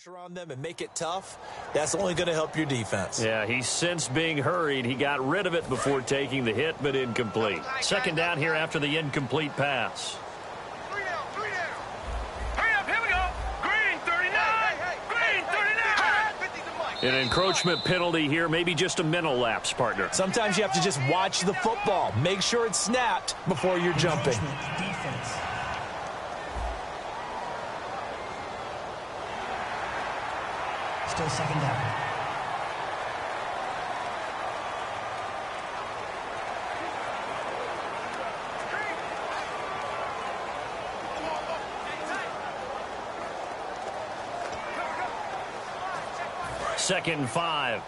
pressure on them and make it tough, that's only going to help your defense. Yeah, he sensed being hurried. He got rid of it before taking the hit, but incomplete. Second down here after the incomplete pass. Three down. Hurry up, here we go. Green 39. Green 39. An encroachment penalty here, maybe just a mental lapse, partner. Sometimes you have to just watch the football. Make sure it's snapped before you're jumping. Defense. Still second down. Second and 5.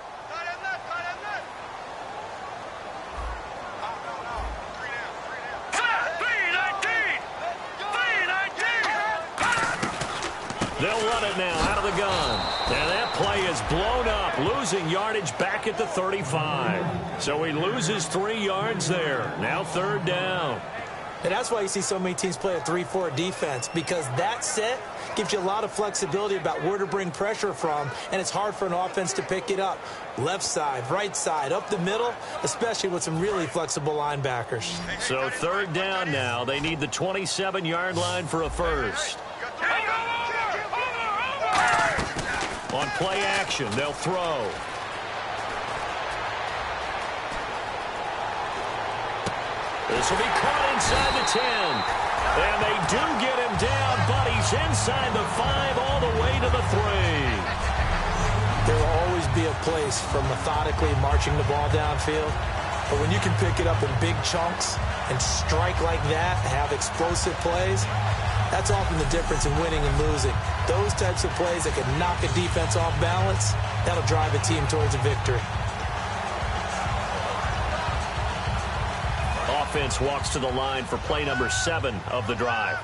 They'll run it now out of the gun. And that play is blown up, losing yardage back at the 35. So he loses 3 yards there. Now third down. And that's why you see so many teams play a 3-4 defense, because that set gives you a lot of flexibility about where to bring pressure from, and it's hard for an offense to pick it up. Left side, right side, up the middle, especially with some really flexible linebackers. So third down now. They need the 27-yard line for a first. On play action, they'll throw. This will be caught inside the 10. And they do get him down, but he's inside the 5 all the way to the 3. There will always be a place for methodically marching the ball downfield. But when you can pick it up in big chunks and strike like that, have explosive plays, that's often the difference in winning and losing. Those types of plays that can knock a defense off balance, that'll drive a team towards a victory. Offense walks to the line for play number 7 of the drive.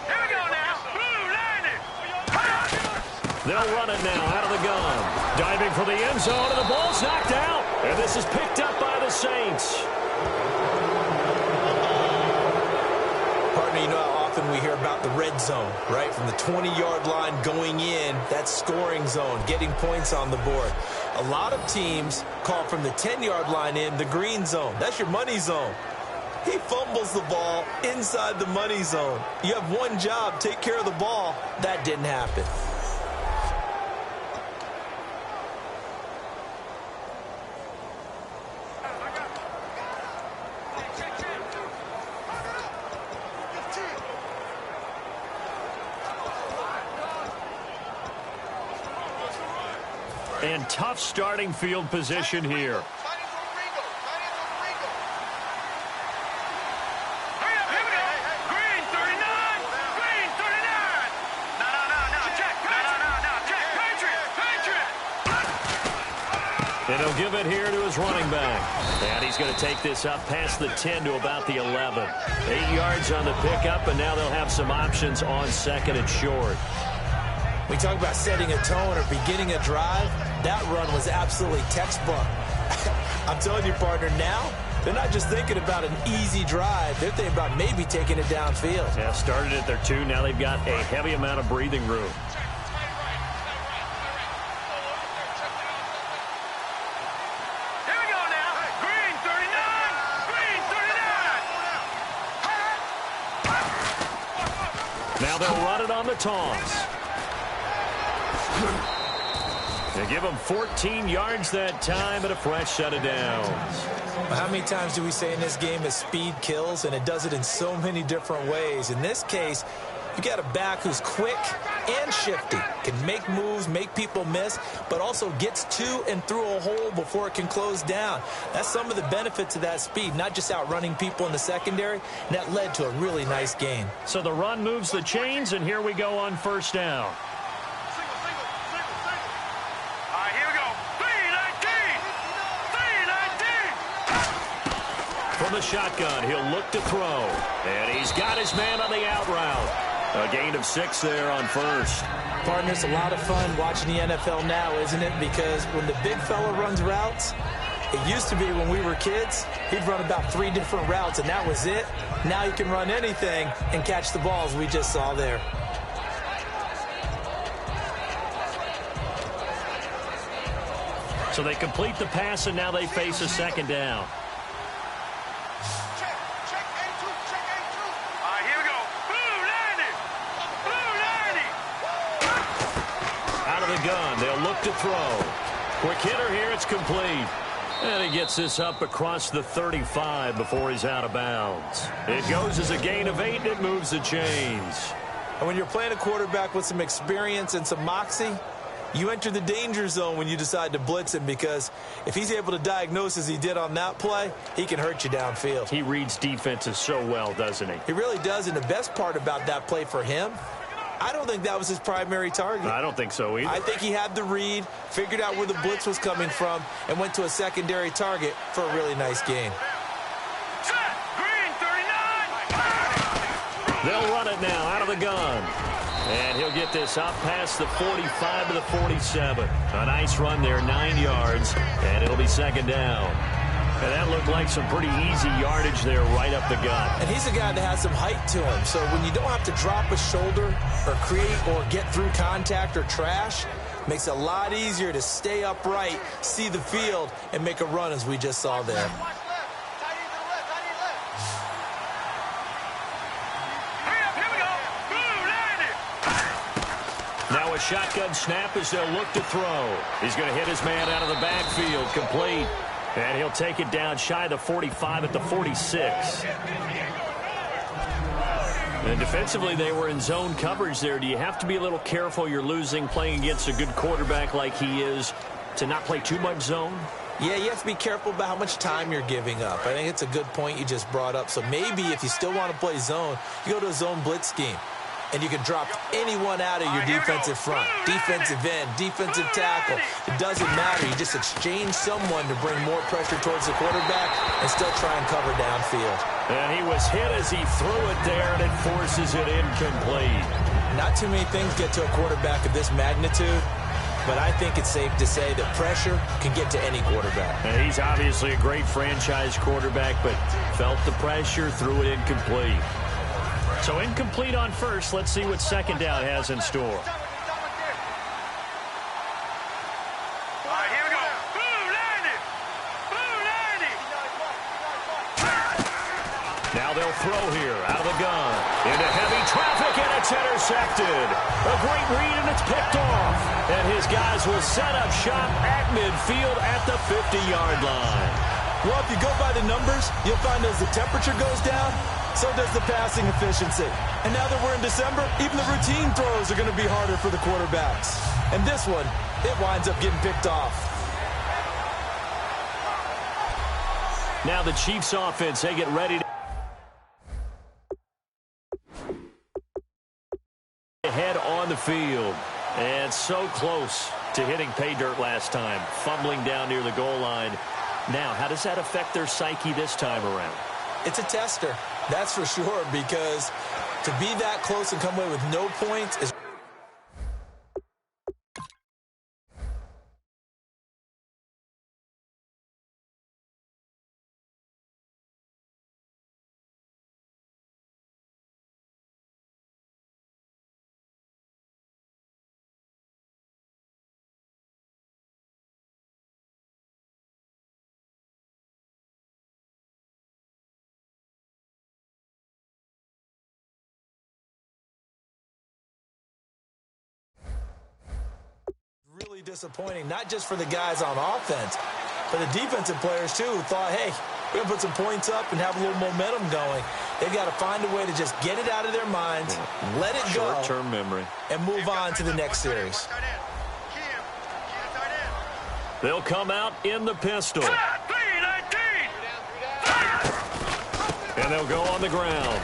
Here we go now. Blue, line it. They'll run it now out of the gun. Diving for the end zone, and the ball's knocked out. And this is picked up by the Saints. Partner, you know how often we hear about the red zone, right? From the 20-yard line going in, that scoring zone, getting points on the board. A lot of teams call from the 10-yard line in the green zone. That's your money zone. He fumbles the ball inside the money zone. You have one job, take care of the ball. That didn't happen. And tough starting field position here. And he'll give it here to his running back. And he's going to take this up past the 10 to about the 11. 8 yards on the pickup, and now they'll have some options on second and short. We talk about setting a tone or beginning a drive. That run was absolutely textbook. I'm telling you, partner, now they're not just thinking about an easy drive. They're thinking about maybe taking it downfield. Yeah, started at their 2. Now they've got a heavy amount of breathing room. Here we go now. Green 39. Green 39. Now they'll run it on the toss. They give him 14 yards that time and a fresh set of downs. Well, how many times do we say in this game that speed kills, and it does it in so many different ways? In this case, you got a back who's quick and shifty, can make moves, make people miss, but also gets to and through a hole before it can close down. That's some of the benefits of that speed, not just outrunning people in the secondary, and that led to a really nice gain. So the run moves the chains, and here we go on first down. From the shotgun, he'll look to throw. And he's got his man on the out route. A gain of 6 there on first. Partner, it's a lot of fun watching the NFL now, isn't it? Because when the big fella runs routes, it used to be when we were kids, he'd run about 3 different routes, and that was it. Now you can run anything and catch the balls we just saw there. So they complete the pass, and now they face a second down. Check A2, check A2. All right, here we go. Blue 90. Blue 90. Out of the gun, they'll look to throw. Quick hitter here, it's complete. And he gets this up across the 35 before he's out of bounds. It goes as a gain of 8, and it moves the chains. And when you're playing a quarterback with some experience and some moxie, you enter the danger zone when you decide to blitz him, because if he's able to diagnose as he did on that play, he can hurt you downfield. He reads defenses so well, doesn't he? He really does, and the best part about that play for him, I don't think that was his primary target. I don't think so either. I think he had the read, figured out where the blitz was coming from, and went to a secondary target for a really nice gain. Set. Green 39. They'll run it now out of the gun. And he'll get this up past the 45 to the 47. A nice run there, 9 yards, and it'll be second down. And that looked like some pretty easy yardage there right up the gut. And he's a guy that has some height to him, so when you don't have to drop a shoulder or create or get through contact or trash, makes it a lot easier to stay upright, see the field, and make a run as we just saw there. Watch left. Tight end to the left. Tight end left. Hurry up. Here we go. Blue 90. Now a shotgun snap as they'll look to throw. He's going to hit his man out of the backfield, complete. And he'll take it down shy of the 45 at the 46. And defensively, they were in zone coverage there. Do you have to be a little careful? You're losing playing against a good quarterback like he is to not play too much zone? Yeah, you have to be careful about how much time you're giving up. I think it's a good point you just brought up. So maybe if you still want to play zone, you go to a zone blitz scheme. And you can drop anyone out of your defensive front, defensive end, defensive tackle. It doesn't matter. You just exchange someone to bring more pressure towards the quarterback and still try and cover downfield. And he was hit as he threw it there, and it forces it incomplete. Not too many things get to a quarterback of this magnitude, but I think it's safe to say that pressure can get to any quarterback. And he's obviously a great franchise quarterback, but felt the pressure, threw it incomplete. So incomplete on first. Let's see what second down has in store. All right, here we go. Blue 90. Blue 90. Now they'll throw here out of the gun. Into heavy traffic, and it's intercepted. A great read, and it's picked off. And his guys will set up shop at midfield at the 50-yard line. Well, if you go by the numbers, you'll find as the temperature goes down, so does the passing efficiency. And now that we're in December, even the routine throws are going to be harder for the quarterbacks. And this one, it winds up getting picked off. Now the Chiefs offense, they get ready to head on the field. And so close to hitting pay dirt last time, fumbling down near the goal line. Now, how does that affect their psyche this time around? It's a tester, that's for sure, because to be that close and come away with no points is really disappointing, not just for the guys on offense, but the defensive players too, who thought, hey, we're going to put some points up and have a little momentum going. They've got to find a way to just get it out of their minds, let it go, short-term memory, and move on to the next series. They'll come out in the pistol. And they'll go on the ground.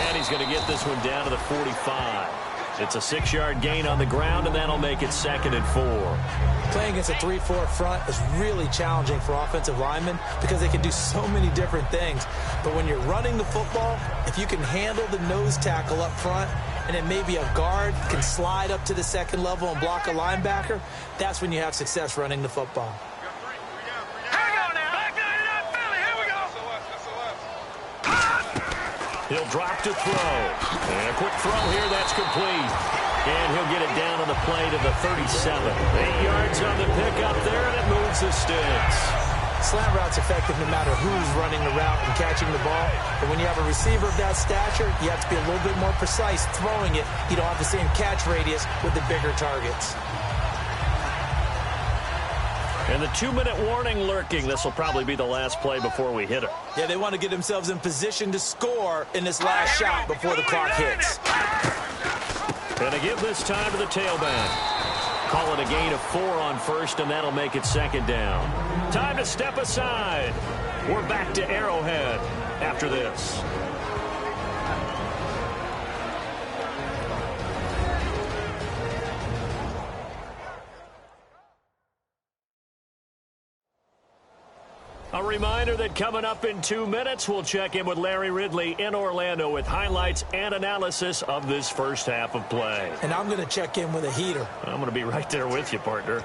And he's going to get this one down to the 45. It's a 6-yard gain on the ground, and that'll make it 2nd and 4. Playing against a 3-4 front is really challenging for offensive linemen because they can do so many different things. But when you're running the football, if you can handle the nose tackle up front, and then maybe a guard can slide up to the second level and block a linebacker, that's when you have success running the football. He'll drop to throw. And a quick throw here, that's complete. And he'll get it down on the play to the 37. 8 yards on the pickup there, and it moves the sticks. Slant route's effective no matter who's running the route and catching the ball. But when you have a receiver of that stature, you have to be a little bit more precise throwing it. You don't have the same catch radius with the bigger targets. And the 2-minute warning lurking. This will probably be the last play before we hit it. Yeah, they want to get themselves in position to score in this last shot before the clock hits. And to give this time to the tailback. Call it a gain of 4 on first, and that'll make it second down. Time to step aside. We're back to Arrowhead after this. A reminder that coming up in 2 minutes, we'll check in with Larry Ridley in Orlando with highlights and analysis of this first half of play. And I'm going to check in with a heater. I'm going to be right there with you, partner.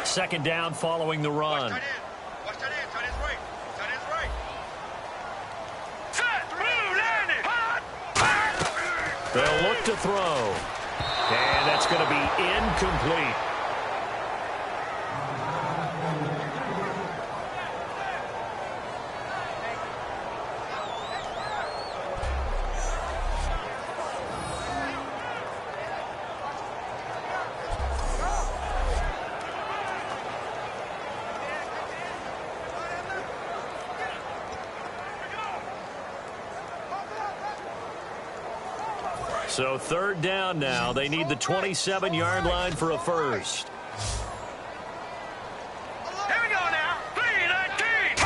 Second down following the run. Watch that in. Tight end's right. Tight end's right. Set, move, landing. They'll look to throw. And that's going to be incomplete. So third down now. They need the 27-yard line for a first. Here we go now. 3-19.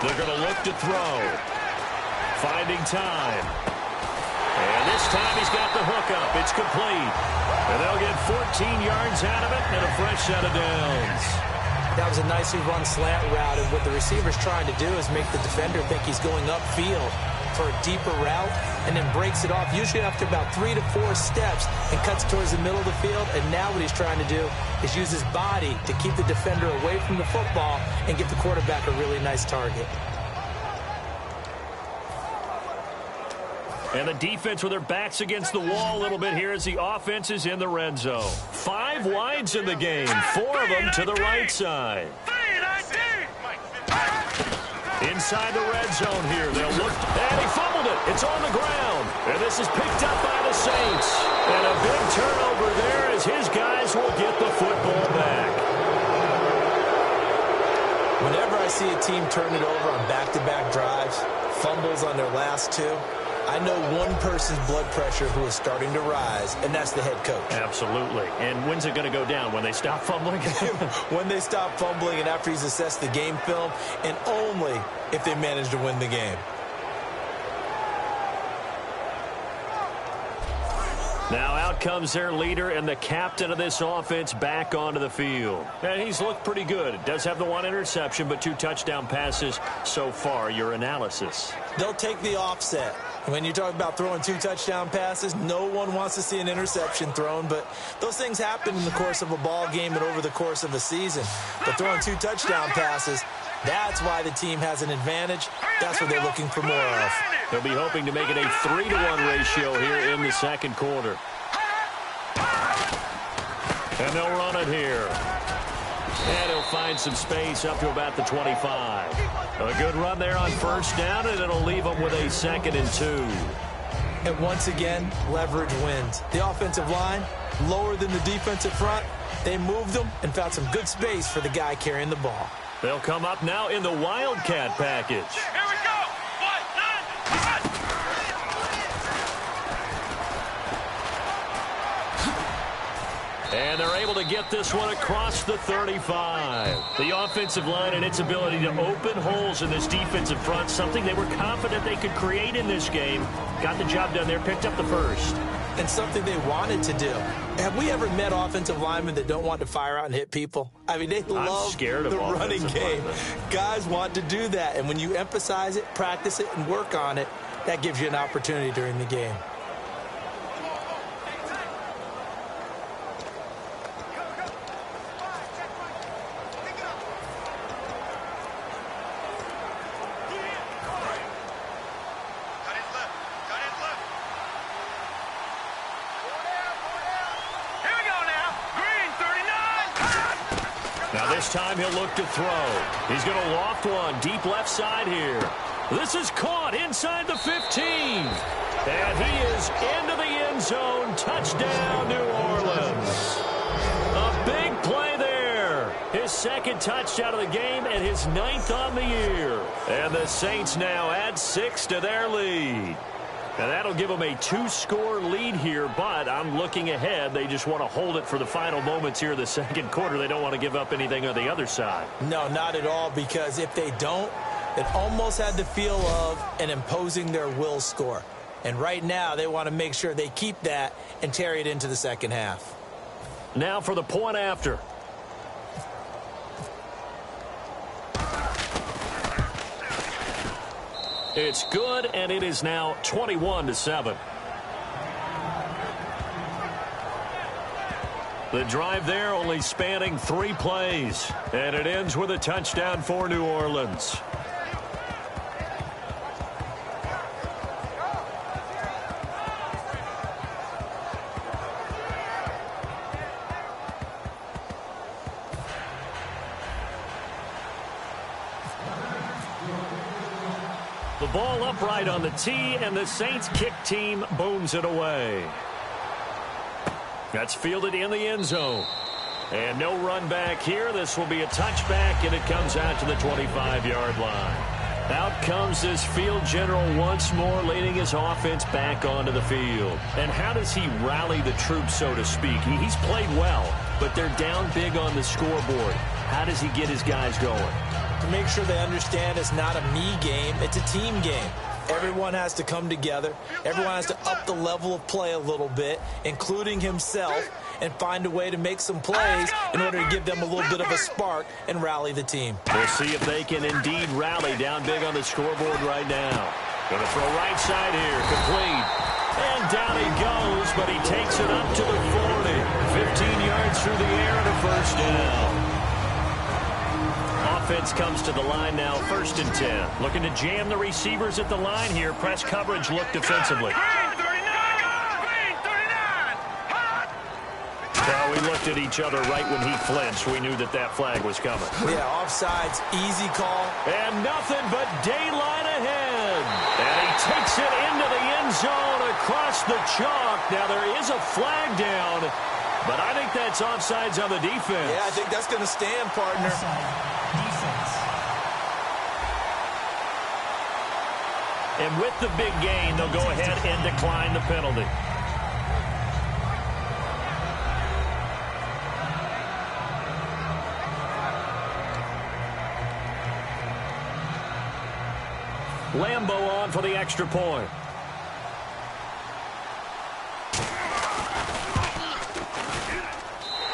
They're going to look to throw. Finding time. And this time he's got the hook up. It's complete. And they'll get 14 yards out of it and a fresh set of downs. That was a nicely run slant route, and what the receiver's trying to do is make the defender think he's going upfield for a deeper route, and then breaks it off, usually after about 3 to 4 steps, and cuts towards the middle of the field. And now what he's trying to do is use his body to keep the defender away from the football and give the quarterback a really nice target. And the defense with their backs against the wall a little bit here as the offense is in the red zone. 5 wides in the game, 4 of them to the right side. 3-19. Inside the red zone here. They'll look, and he fumbled it. It's on the ground. And this is picked up by the Saints. And a big turnover there as his guys will get the football back. Whenever I see a team turn it over on back-to-back drives, fumbles on their last 2, I know one person's blood pressure who is starting to rise, and that's the head coach. Absolutely. And when's it going to go down? When they stop fumbling? When they stop fumbling and after he's assessed the game film, and only if they manage to win the game. Now out comes their leader and the captain of this offense back onto the field. And he's looked pretty good. Does have the 1 interception, but 2 touchdown passes so far. Your analysis? They'll take the offset. When you talk about throwing 2 touchdown passes, no one wants to see an interception thrown, but those things happen in the course of a ball game and over the course of a season. But throwing 2 touchdown passes, that's why the team has an advantage. That's what they're looking for more of. They'll be hoping to make it a 3-to-1 ratio here in the second quarter. And they'll run it here. And he'll find some space up to about the 25. A good run there on first down, and it'll leave them with a 2nd and 2. And once again, leverage wins. The offensive line, lower than the defensive front. They moved them and found some good space for the guy carrying the ball. They'll come up now in the Wildcat package. Here we go. 1-9. And they're able to get this one across the 35. The offensive line and its ability to open holes in this defensive front, something they were confident they could create in this game. Got the job done there, picked up the first. And something they wanted to do. Have we ever met offensive linemen that don't want to fire out and hit people? I mean, they love the running game. Guys want to do that. And when you emphasize it, practice it, and work on it, that gives you an opportunity during the game. this time he'll look to throw. He's going to loft one deep left side here. This is caught inside the 15. And he is into the end zone. Touchdown, New Orleans. A big play there. His second touchdown of the game and his 9th on the year. And the Saints now add 6 to their lead. And that'll give them a 2-score lead here, but I'm looking ahead. They just want to hold it for the final moments here of the second quarter. They don't want to give up anything on the other side. No, not at all, because if they don't, it almost had the feel of an imposing their will score. And right now, they want to make sure they keep that and carry it into the second half. Now for the point after. It's good, and it is now 21-7. The drive there only spanning 3 plays, and it ends with a touchdown for New Orleans. The ball upright on the tee, and the Saints kick team booms it away. That's fielded in the end zone. And no run back here. This will be a touchback, and it comes out to the 25-yard line. Out comes this field general once more, leading his offense back onto the field. And how does he rally the troops, so to speak? He's played well, but they're down big on the scoreboard. How does he get his guys going? To make sure they understand it's not a me game, it's a team game. Everyone has to come together. Everyone has to up the level of play a little bit, including himself, and find a way to make some plays in order to give them a little bit of a spark and rally the team. We'll see if they can indeed rally down big on the scoreboard right now. Going to throw right side here, complete. And down he goes, but he takes it up to the 40. 15 yards through the air and a first down. Offense comes to the line now, 1st and 10. Looking to jam the receivers at the line here. Press coverage look defensively. Well, we looked at each other right when he flinched. We knew that flag was coming. Yeah, offsides, easy call. And nothing but daylight ahead. And he takes it into the end zone across the chalk. Now there is a flag down, but I think that's offsides on the defense. Yeah, I think that's going to stand, partner. Offside. Defense. And with the big gain, they'll go ahead and decline the penalty. Lambeau on for the extra point.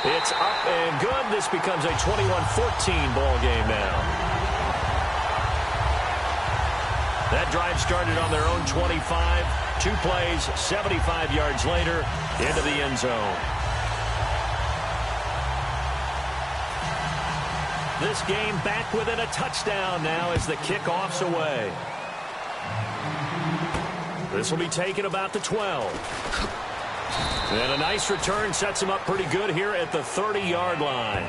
It's up and good. This becomes a 21-14 ball game now. That drive started on their own 25. 2 plays, 75 yards later, into the end zone. This game back within a touchdown now as the kickoff's away. This will be taken about the 12. And a nice return sets him up pretty good here at the 30-yard line.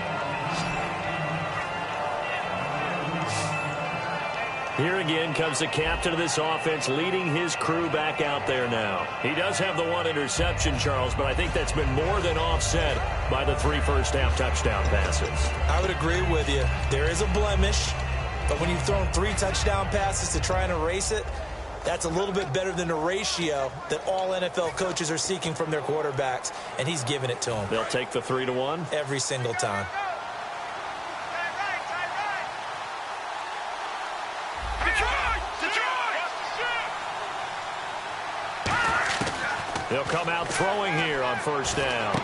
Here again comes the captain of this offense, leading his crew back out there now. He does have the 1 interception, Charles, but I think that's been more than offset by the 3 first-half touchdown passes. I would agree with you. There is a blemish, but when you've thrown 3 touchdown passes to try and erase it, that's a little bit better than the ratio that all NFL coaches are seeking from their quarterbacks, and he's giving it to them. They'll take the 3-1 every single time. They'll come out throwing here on first down.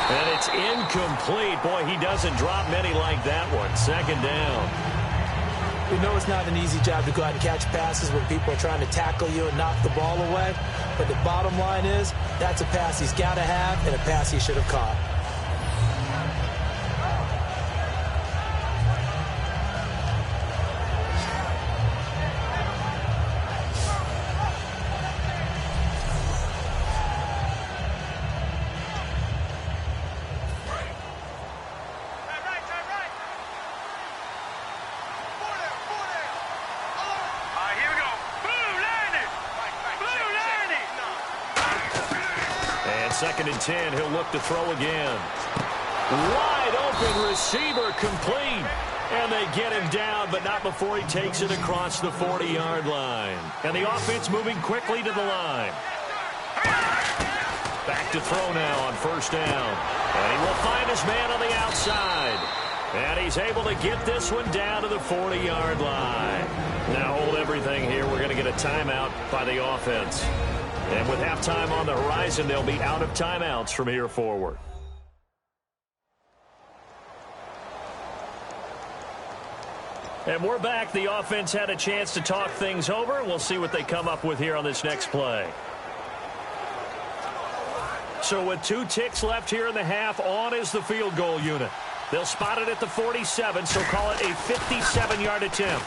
And it's incomplete. Boy, he doesn't drop many like that one. Second down. We know it's not an easy job to go out and catch passes when people are trying to tackle you and knock the ball away. But the bottom line is, that's a pass he's got to have and a pass he should have caught. 2nd and 10. He'll look to throw again. Wide open receiver complete. And they get him down, but not before he takes it across the 40-yard line. And the offense moving quickly to the line. Back to throw now on 1st down. And he will find his man on the outside. And he's able to get this one down to the 40-yard line. Now hold everything here. We're going to get a timeout by the offense. And with halftime on the horizon, they'll be out of timeouts from here forward. And we're back. The offense had a chance to talk things over. We'll see what they come up with here on this next play. So with 2 ticks left here in the half, on is the field goal unit. They'll spot it at the 47, so call it a 57-yard attempt.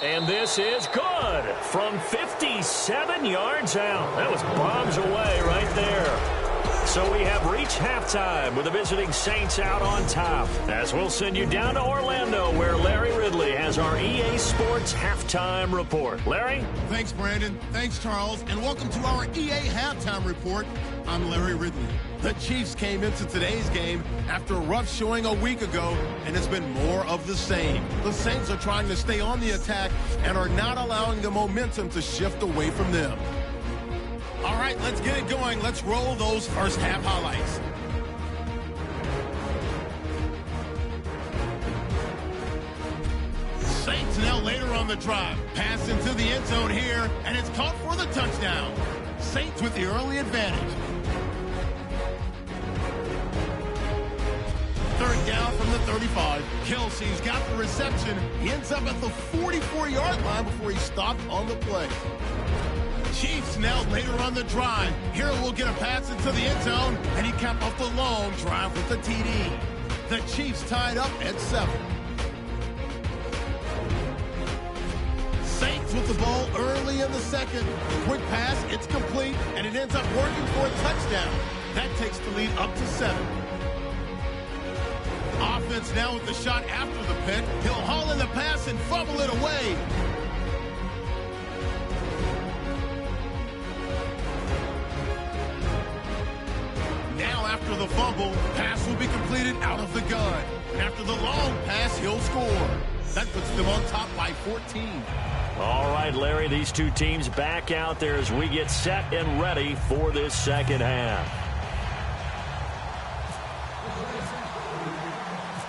And this is good from 57 yards out. That was bombs away right there. So we have reached halftime with the visiting Saints out on top. As we'll send you down to Orlando, where Larry Ridley has our EA Sports Halftime Report. Larry? Thanks, Brandon. Thanks, Charles. And welcome to our EA Halftime Report. I'm Larry Ridley. The Chiefs came into today's game after a rough showing a week ago, and it's been more of the same. The Saints are trying to stay on the attack and are not allowing the momentum to shift away from them. All right, let's get it going. Let's roll those first half highlights. Saints now later on the drive. Pass into the end zone here, and it's caught for the touchdown. Saints with the early advantage. 3rd down from the 35. Kelsey's got the reception. He ends up at the 44-yard line before he stopped on the play. Chiefs now later on the drive. Here we'll get a pass into the end zone, and he capped off the long drive with the TD. The Chiefs tied up at 7. Saints with the ball early in the 2nd. Quick pass, it's complete, and it ends up working for a touchdown. That takes the lead up to 7. Offense now with the shot after the pick. He'll haul in the pass and fumble it away. After the fumble, pass will be completed out of the gun. After the long pass, he'll score. That puts them on top by 14. All right, Larry, these two teams back out there as we get set and ready for this second half.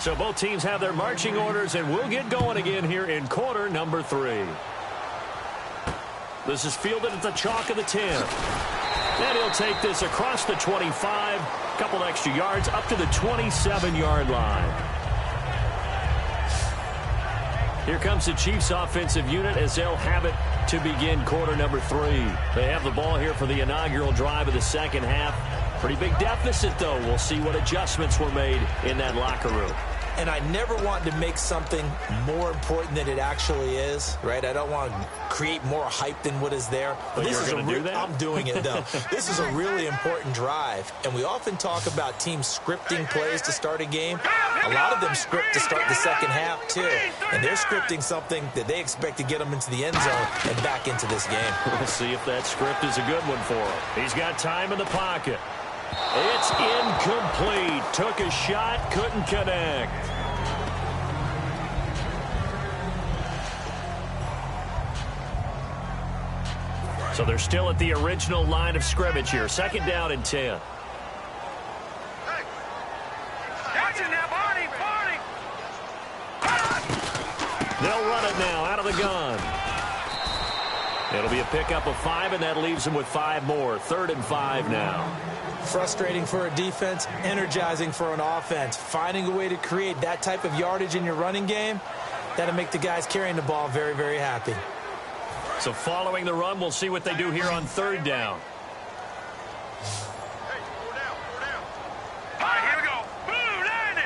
So both teams have their marching orders, and we'll get going again here in quarter number 3. This is fielded at the chalk of the 10. And he'll take this across the 25, a couple extra yards, up to the 27-yard line. Here comes the Chiefs offensive unit as they'll have it to begin quarter number 3. They have the ball here for the inaugural drive of the second half. Pretty big deficit, though. We'll see what adjustments were made in that locker room. And I never want to make something more important than it actually is, right? I don't want to create more hype than what is there. But this is going to do that? I'm doing it, though. This is a really important drive. And we often talk about teams scripting plays to start a game. A lot of them script to start the second half, too. And they're scripting something that they expect to get them into the end zone and back into this game. We'll see if that script is a good one for him. He's got time in the pocket. It's incomplete. Took a shot, couldn't connect. So they're still at the original line of scrimmage here. 2nd down and 10. They'll run it now out of the gun. It'll be a pickup of 5, and that leaves them with 5 more. 3rd and 5 now. Frustrating for a defense, energizing for an offense. Finding a way to create that type of yardage in your running game, that'll make the guys carrying the ball very, very happy. So following the run, we'll see what they do here on 3rd down. Hey, 4 down, 4 down. All right, here we go. Blue 90.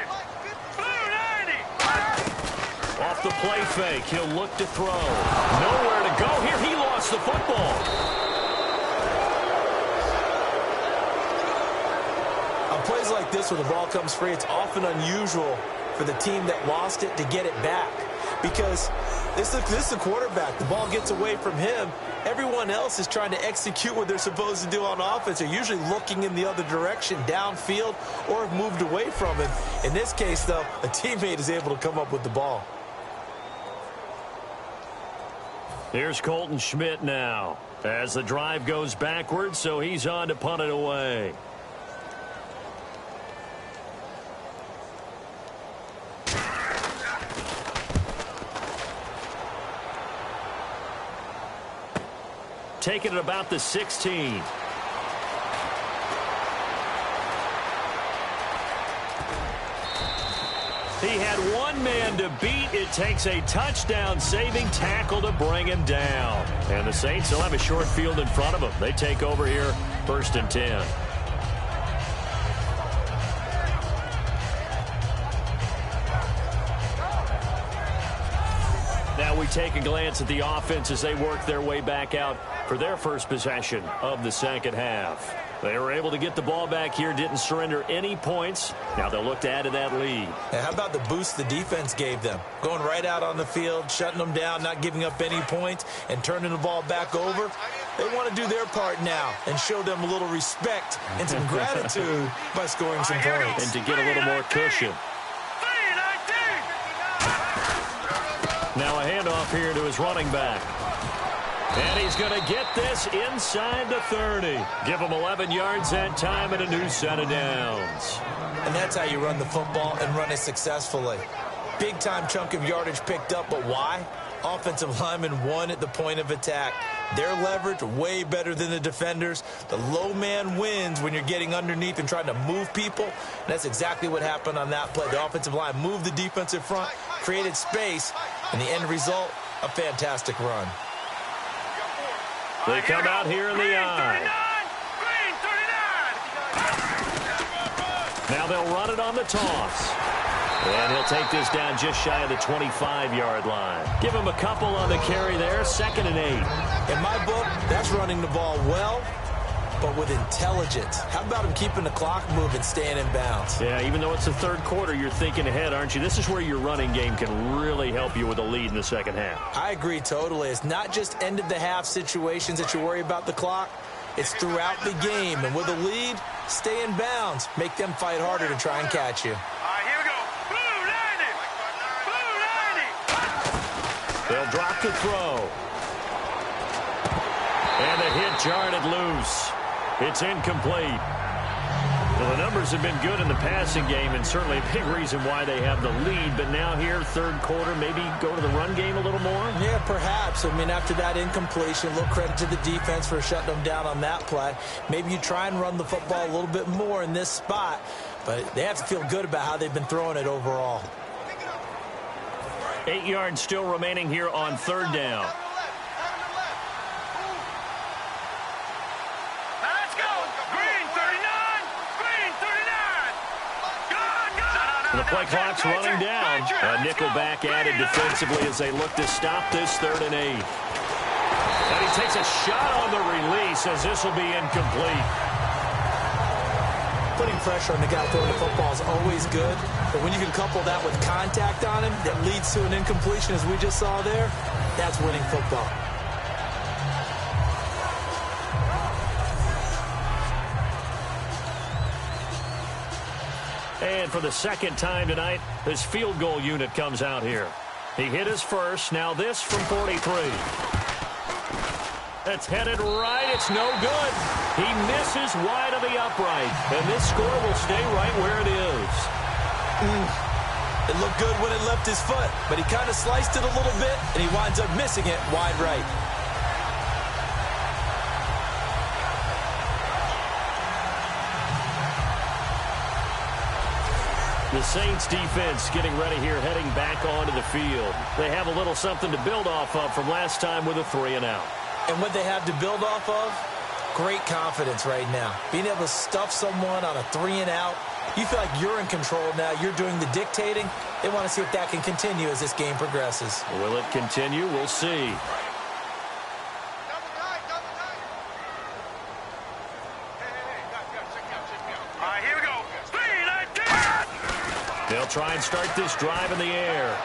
Blue 90. Off the play fake, he'll look to throw. Nowhere to go here. He lost the football. On plays like this where the ball comes free, it's often unusual for the team that lost it to get it back. Because This is the quarterback. The ball gets away from him. Everyone else is trying to execute what they're supposed to do on offense. They're usually looking in the other direction, downfield, or have moved away from him. In this case, though, a teammate is able to come up with the ball. Here's Colton Schmidt now as the drive goes backwards, so he's on to punt it away. Taking it about the 16. He had one man to beat. It takes a touchdown-saving tackle to bring him down. And the Saints will have a short field in front of them. They take over here, 1st and 10. Now we take a glance at the offense as they work their way back out for their first possession of the second half. They were able to get the ball back here, didn't surrender any points. Now they'll look to add to that lead. And how about the boost the defense gave them? Going right out on the field, shutting them down, not giving up any points, and turning the ball back over. They want to do their part now and show them a little respect and some gratitude by scoring some points. And to get a little more cushion. Now a handoff here to his running back. And he's going to get this inside the 30. Give him 11 yards that time and a new set of downs. And that's how you run the football and run it successfully. Big-time chunk of yardage picked up, but why? Offensive lineman won at the point of attack. Their leverage way better than the defenders. The low man wins when you're getting underneath and trying to move people. And that's exactly what happened on that play. The offensive line moved the defensive front, created space, and the end result, a fantastic run. They come out here in the eye. Now they'll run it on the toss. And he'll take this down just shy of the 25-yard line. Give him a couple on the carry there, 2nd and 8. In my book, that's running the ball well, but with intelligence. How about him keeping the clock moving, staying in bounds? Yeah, even though it's the third quarter, you're thinking ahead, aren't you? This is where your running game can really help you with a lead in the second half. I agree totally. It's not just end-of-the-half situations that you worry about the clock. It's throughout the game. And with a lead, stay in bounds. Make them fight harder to try and catch you. They'll drop the throw. And the hit jarred it loose. It's incomplete. Well, the numbers have been good in the passing game and certainly a big reason why they have the lead. But now here, third quarter, maybe go to the run game a little more? Yeah, perhaps. I mean, after that incompletion, a little credit to the defense for shutting them down on that play. Maybe you try and run the football a little bit more in this spot. But they have to feel good about how they've been throwing it overall. 8 yards still remaining here on 3rd down. Let's go! Green 39! Green 39! The play clock's running down. A nickel back added defensively as they look to stop this 3rd and 8. And he takes a shot on the release as this will be incomplete. Putting pressure on the guy throwing the football is always good, but when you can couple that with contact on him that leads to an incompletion, as we just saw there, that's winning football. And for the second time tonight, his field goal unit comes out here. He hit his first, now this from 43. It's headed right. It's no good. He misses wide of the upright. And this score will stay right where it is. It looked good when it left his foot, but he kind of sliced it a little bit, and he winds up missing it wide right. The Saints defense getting ready here, heading back onto the field. They have a little something to build off of from last time with a 3-and-out. And what they have to build off of, great confidence right now. Being able to stuff someone on a 3-and-out, you feel like you're in control now. You're doing the dictating. They want to see if that can continue as this game progresses. Will it continue? We'll see. All right, here we go. They'll try and start this drive in the air.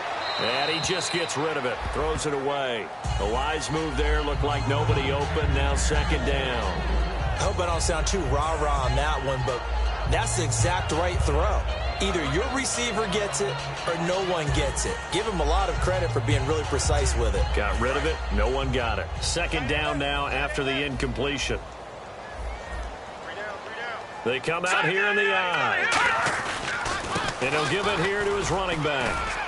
And he just gets rid of it, throws it away. A wise move there, looked like nobody open, now second down. I hope I don't sound too rah-rah on that one, but that's the exact right throw. Either your receiver gets it or no one gets it. Give him a lot of credit for being really precise with it. Got rid of it, no one got it. Second down now after the incompletion. They come out here in the eye. And he'll give it here to his running back.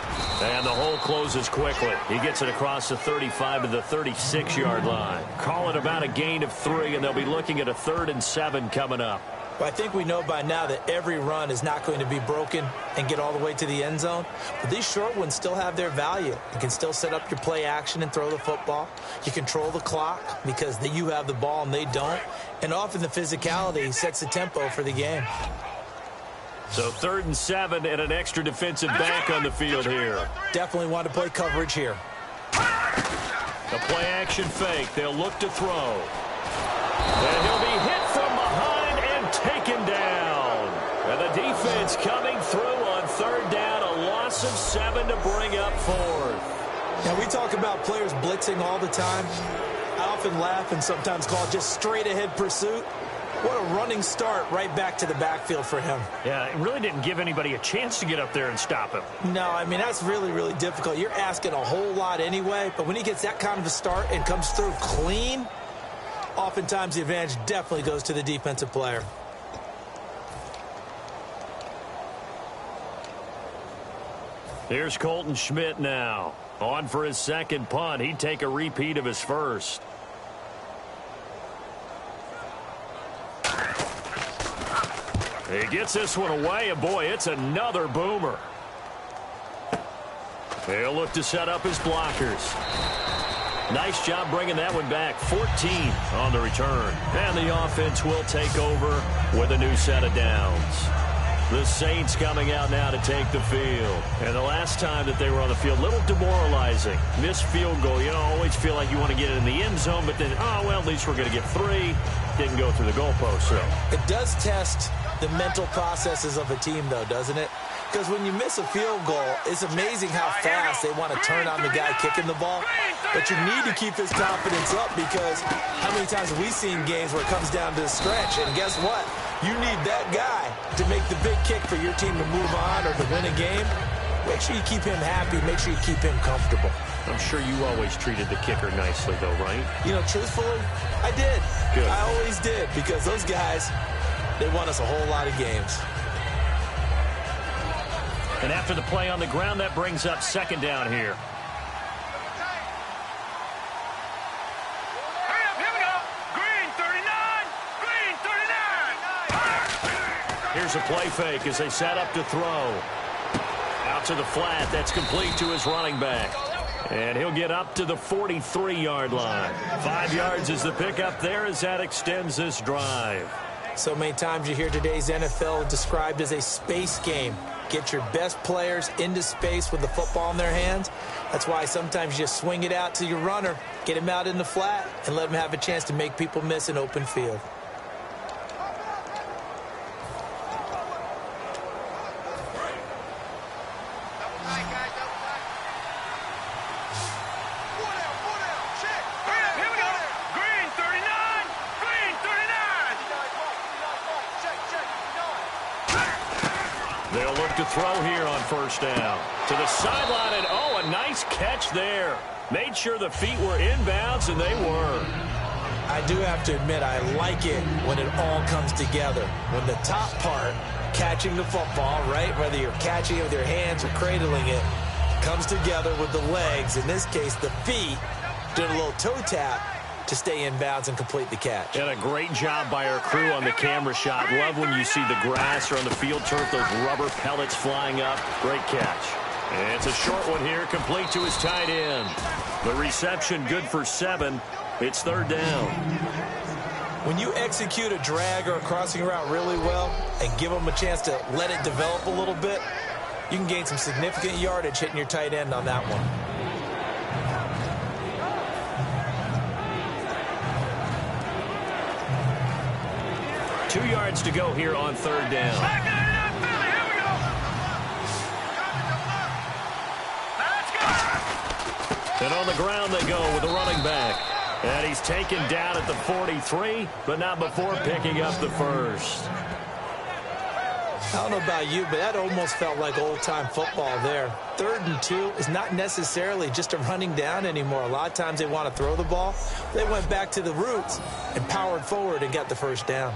And the hole closes quickly. He gets it across the 35 to the 36-yard line. Call it about a gain of 3, and they'll be looking at a 3rd and 7 coming up. Well, I think we know by now that every run is not going to be broken and get all the way to the end zone. But these short ones still have their value. You can still set up your play action and throw the football. You control the clock because you have the ball and they don't. And often the physicality sets the tempo for the game. So 3rd and 7 and an extra defensive back on the field here. Definitely want to play coverage here. The play action fake. They'll look to throw. And he'll be hit from behind and taken down. And the defense coming through on 3rd down. A loss of 7 to bring up 4th. Now, we talk about players blitzing all the time. I often laugh and sometimes call it just straight-ahead pursuit. What a running start right back to the backfield for him. Yeah, it really didn't give anybody a chance to get up there and stop him. No, I mean, that's really, really difficult. You're asking a whole lot anyway, but when he gets that kind of a start and comes through clean, oftentimes the advantage definitely goes to the defensive player. Here's Colton Schmidt now. On for his second punt. He'd take a repeat of his first. He gets this one away, and boy, it's another boomer. He'll look to set up his blockers. Nice job bringing that one back. 14 on the return. And the offense will take over with a new set of downs. The Saints coming out now to take the field. And the last time that they were on the field, a little demoralizing. Missed field goal. You know, always feel like you want to get it in the end zone, but then, oh, well, at least we're going to get 3. Didn't go through the goalpost, so. It does test the mental processes of a team, though, doesn't it? Because when you miss a field goal, it's amazing how fast they want to turn on the guy kicking the ball. But you need to keep his confidence up because how many times have we seen games where it comes down to the stretch? And guess what? You need that guy to make the big kick for your team to move on or to win a game. Make sure you keep him happy. Make sure you keep him comfortable. I'm sure you always treated the kicker nicely, though, right? You know, truthfully, I did. Good. I always did because those guys, they won us a whole lot of games. And after the play on the ground, that brings up second down here. Hurry up, here we go. Green 39. Green 39. Here's a play fake as they set up to throw. Out to the flat. That's complete to his running back. And he'll get up to the 43-yard line. 5 yards is the pickup there as that extends this drive. So many times you hear today's NFL described as a space game. Get your best players into space with the football in their hands. That's why sometimes you just swing it out to your runner, get him out in the flat, and let him have a chance to make people miss an open field. They'll look to throw here on first down. To the sideline, and oh, a nice catch there. Made sure the feet were inbounds, and they were. I do have to admit, I like it when it all comes together. When the top part, catching the football, right, whether you're catching it with your hands or cradling it, comes together with the legs, in this case the feet, doing a little toe tap to stay in bounds and complete the catch. And a great job by our crew on the camera shot. Love when you see the grass or on the field turf, those rubber pellets flying up. Great catch. And it's a short one here, complete to his tight end. The reception good for 7. It's third down. When you execute a drag or a crossing route really well and give them a chance to let it develop a little bit, you can gain some significant yardage hitting your tight end on that one. Two yards to go here on third down. And on the ground they go with the running back. And he's taken down at the 43, but not before picking up the first. I don't know about you, but that almost felt like old-time football there. 3rd and 2 is not necessarily just a running down anymore. A lot of times they want to throw the ball. They went back to the roots and powered forward and got the first down.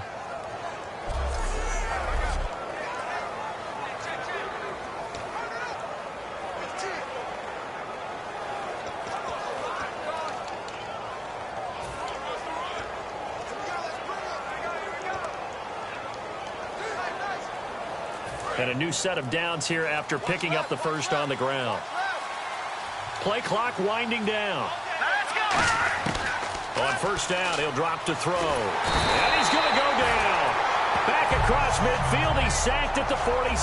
And a new set of downs here after picking up the first on the ground. Play clock winding down. On first down, he'll drop to throw. And he's going to go down. Back across midfield, he's sacked at the 46.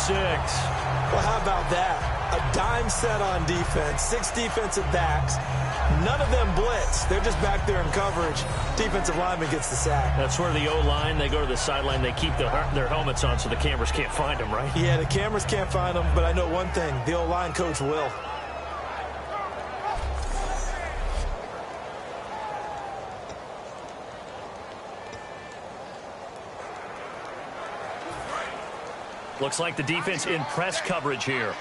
Well, how about that? A dime set on defense, 6 defensive backs. None of them blitz. They're just back there in coverage. Defensive lineman gets the sack. That's where the O-line, they go to the sideline, they keep their helmets on so the cameras can't find them, right? Yeah, the cameras can't find them, but I know one thing. The O-line coach will. Looks like the defense in press coverage here.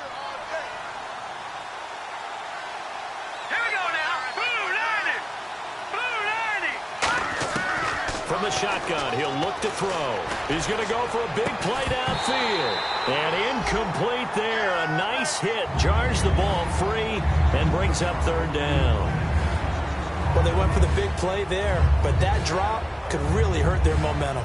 From the shotgun, he'll look to throw. He's going to go for a big play downfield. And incomplete there. A nice hit. Jars the ball free and brings up 3rd down. Well, they went for the big play there, but that drop could really hurt their momentum.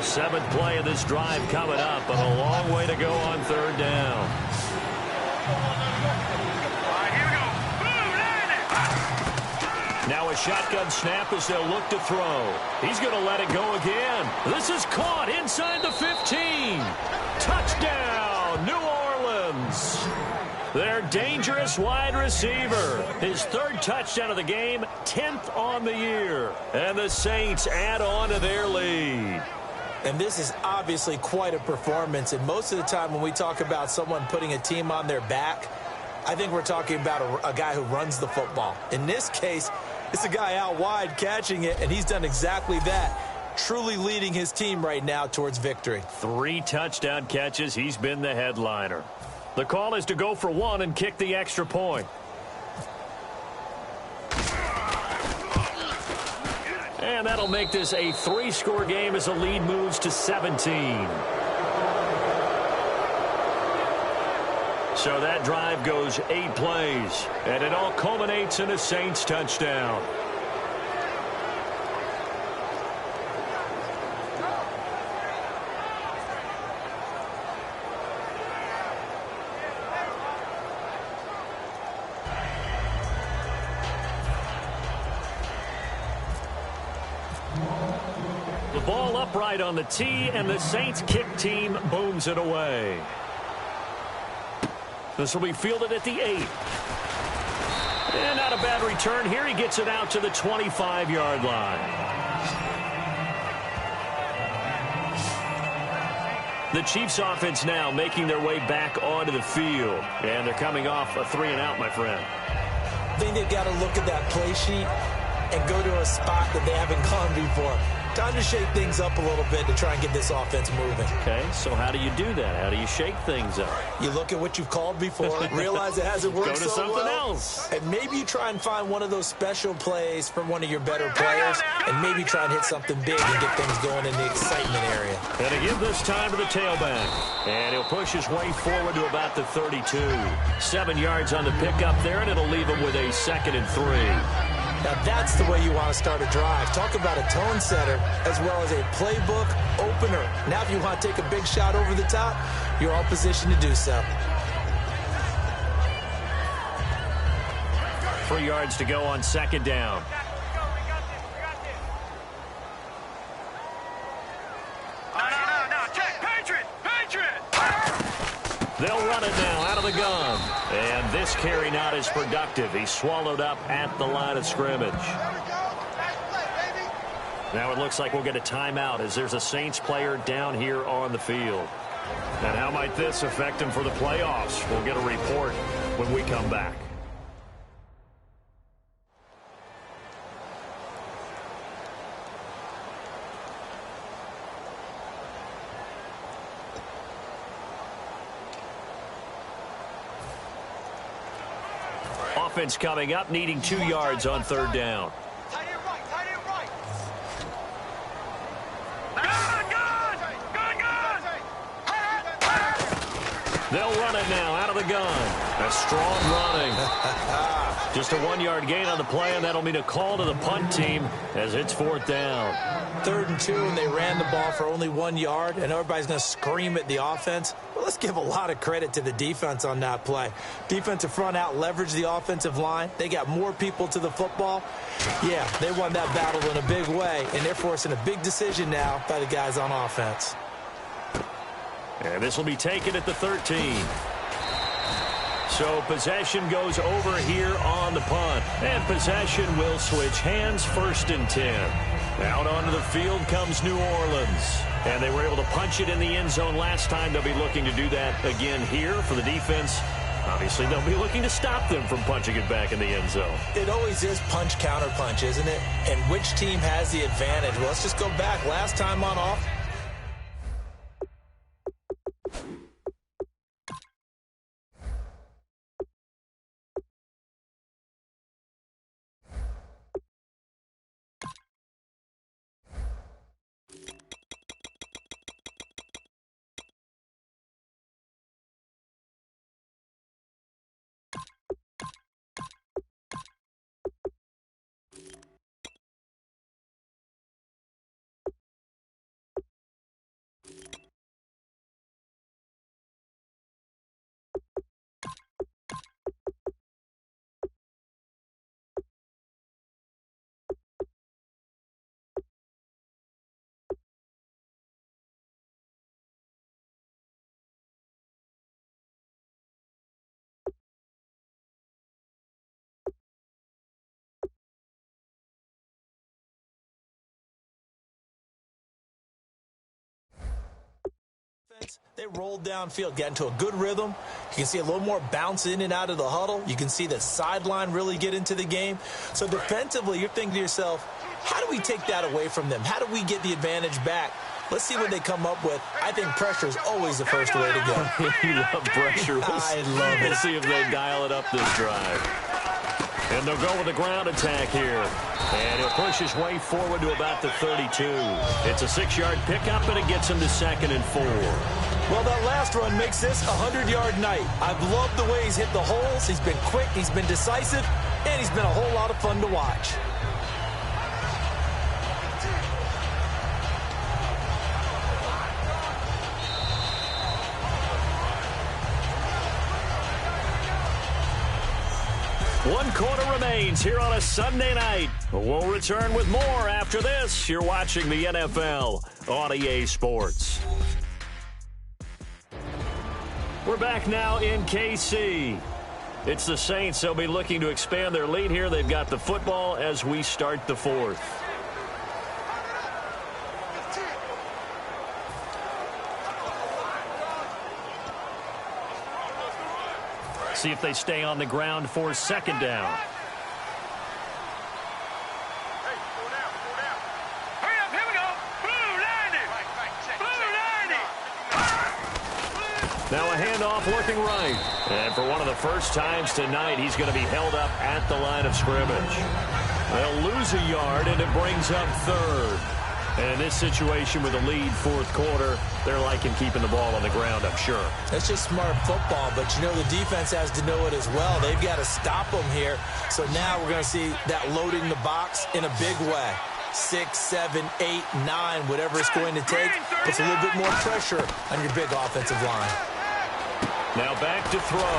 Seventh play of this drive coming up, but a long way to go on 3rd down. Now a shotgun snap as they'll look to throw. He's going to let it go again. This is caught inside the 15. Touchdown, New Orleans. Their dangerous wide receiver. His 3rd touchdown of the game, 10th on the year. And the Saints add on to their lead. And this is obviously quite a performance. And most of the time when we talk about someone putting a team on their back, I think we're talking about a guy who runs the football. In this case, it's a guy out wide catching it, and he's done exactly that, truly leading his team right now towards victory. 3 touchdown catches. He's been the headliner. The call is to go for 1 and kick the extra point. And that'll make this a 3-score game as the lead moves to 17. So that drive goes 8 plays, and it all culminates in a Saints touchdown. The ball upright on the tee, and the Saints kick team booms it away. This will be fielded at the 8. And not a bad return here. He gets it out to the 25-yard line. The Chiefs offense now making their way back onto the field. And they're coming off a 3-and-out, my friend. I think they've got to look at that play sheet and go to a spot that they haven't gone before. Time to shake things up a little bit to try and get this offense moving. Okay, so how do you do that? How do you shake things up? You look at what you've called before, realize it hasn't worked so well. Go to something else. And maybe you try and find one of those special plays from one of your better players, and maybe try and hit something big and get things going in the excitement area. And to give this time to the tailback. And he'll push his way forward to about the 32. 7 yards on the pickup there, and it'll leave him with a 2nd and 3. Now that's the way you want to start a drive. Talk about a tone setter as well as a playbook opener. Now if you want to take a big shot over the top, you're all positioned to do so. 3 yards to go on 2nd down. No, check, Patriot! They'll run it now out of the gun. And this carry not as productive. He's swallowed up at the line of scrimmage. Now it looks like we'll get a timeout as there's a Saints player down here on the field. And how might this affect him for the playoffs? We'll get a report when we come back. Offense coming up, needing 2 yards on third down. Tight end right. Gun! They'll run it now out of the gun. A strong running. Just a 1-yard gain on the play, and that'll mean a call to the punt team as it's fourth down. 3rd and 2, and they ran the ball for only 1 yard, and everybody's going to scream at the offense. Well, let's give a lot of credit to the defense on that play. Defensive front out leveraged the offensive line. They got more people to the football. Yeah, they won that battle in a big way, and they're forcing a big decision now by the guys on offense. And this will be taken at the 13. So possession goes over here on the punt. And possession will switch hands, 1st and 10. Out onto the field comes New Orleans. And they were able to punch it in the end zone last time. They'll be looking to do that again here for the defense. Obviously, they'll be looking to stop them from punching it back in the end zone. It always is punch, counter punch, isn't it? And which team has the advantage? Well, let's just go back. Last time on off. They rolled downfield, got into a good rhythm. You can see a little more bounce in and out of the huddle. You can see the sideline really get into the game. So defensively, you're thinking to yourself, how do we take that away from them? How do we get the advantage back? Let's see what they come up with. I think pressure is always the first way to go. You love pressure. I love it. We'll see if they dial it up this drive. And they'll go with a ground attack here. And he'll push his way forward to about the 32. It's a 6-yard pickup, and it gets him to 2nd and 4. Well, that last run makes this a 100-yard night. I've loved the way he's hit the holes. He's been quick, he's been decisive, and he's been a whole lot of fun to watch. One quarter remains here on a Sunday night. We'll return with more after this. You're watching the NFL on EA Sports. We're back now in KC. It's the Saints. They'll be looking to expand their lead here. They've got the football as we start the 4th. See if they stay on the ground for 2nd down. Now a handoff looking right. And for one of the first times tonight, he's going to be held up at the line of scrimmage. They'll lose a yard, and it brings up 3rd. And in this situation with a lead 4th quarter, they're liking keeping the ball on the ground, I'm sure. That's just smart football, but you know the defense has to know it as well. They've got to stop them here. So now we're going to see that loading the box in a big way. 6, 7, 8, 9, whatever it's going to take. Puts a little bit more pressure on your big offensive line. Now back to throw.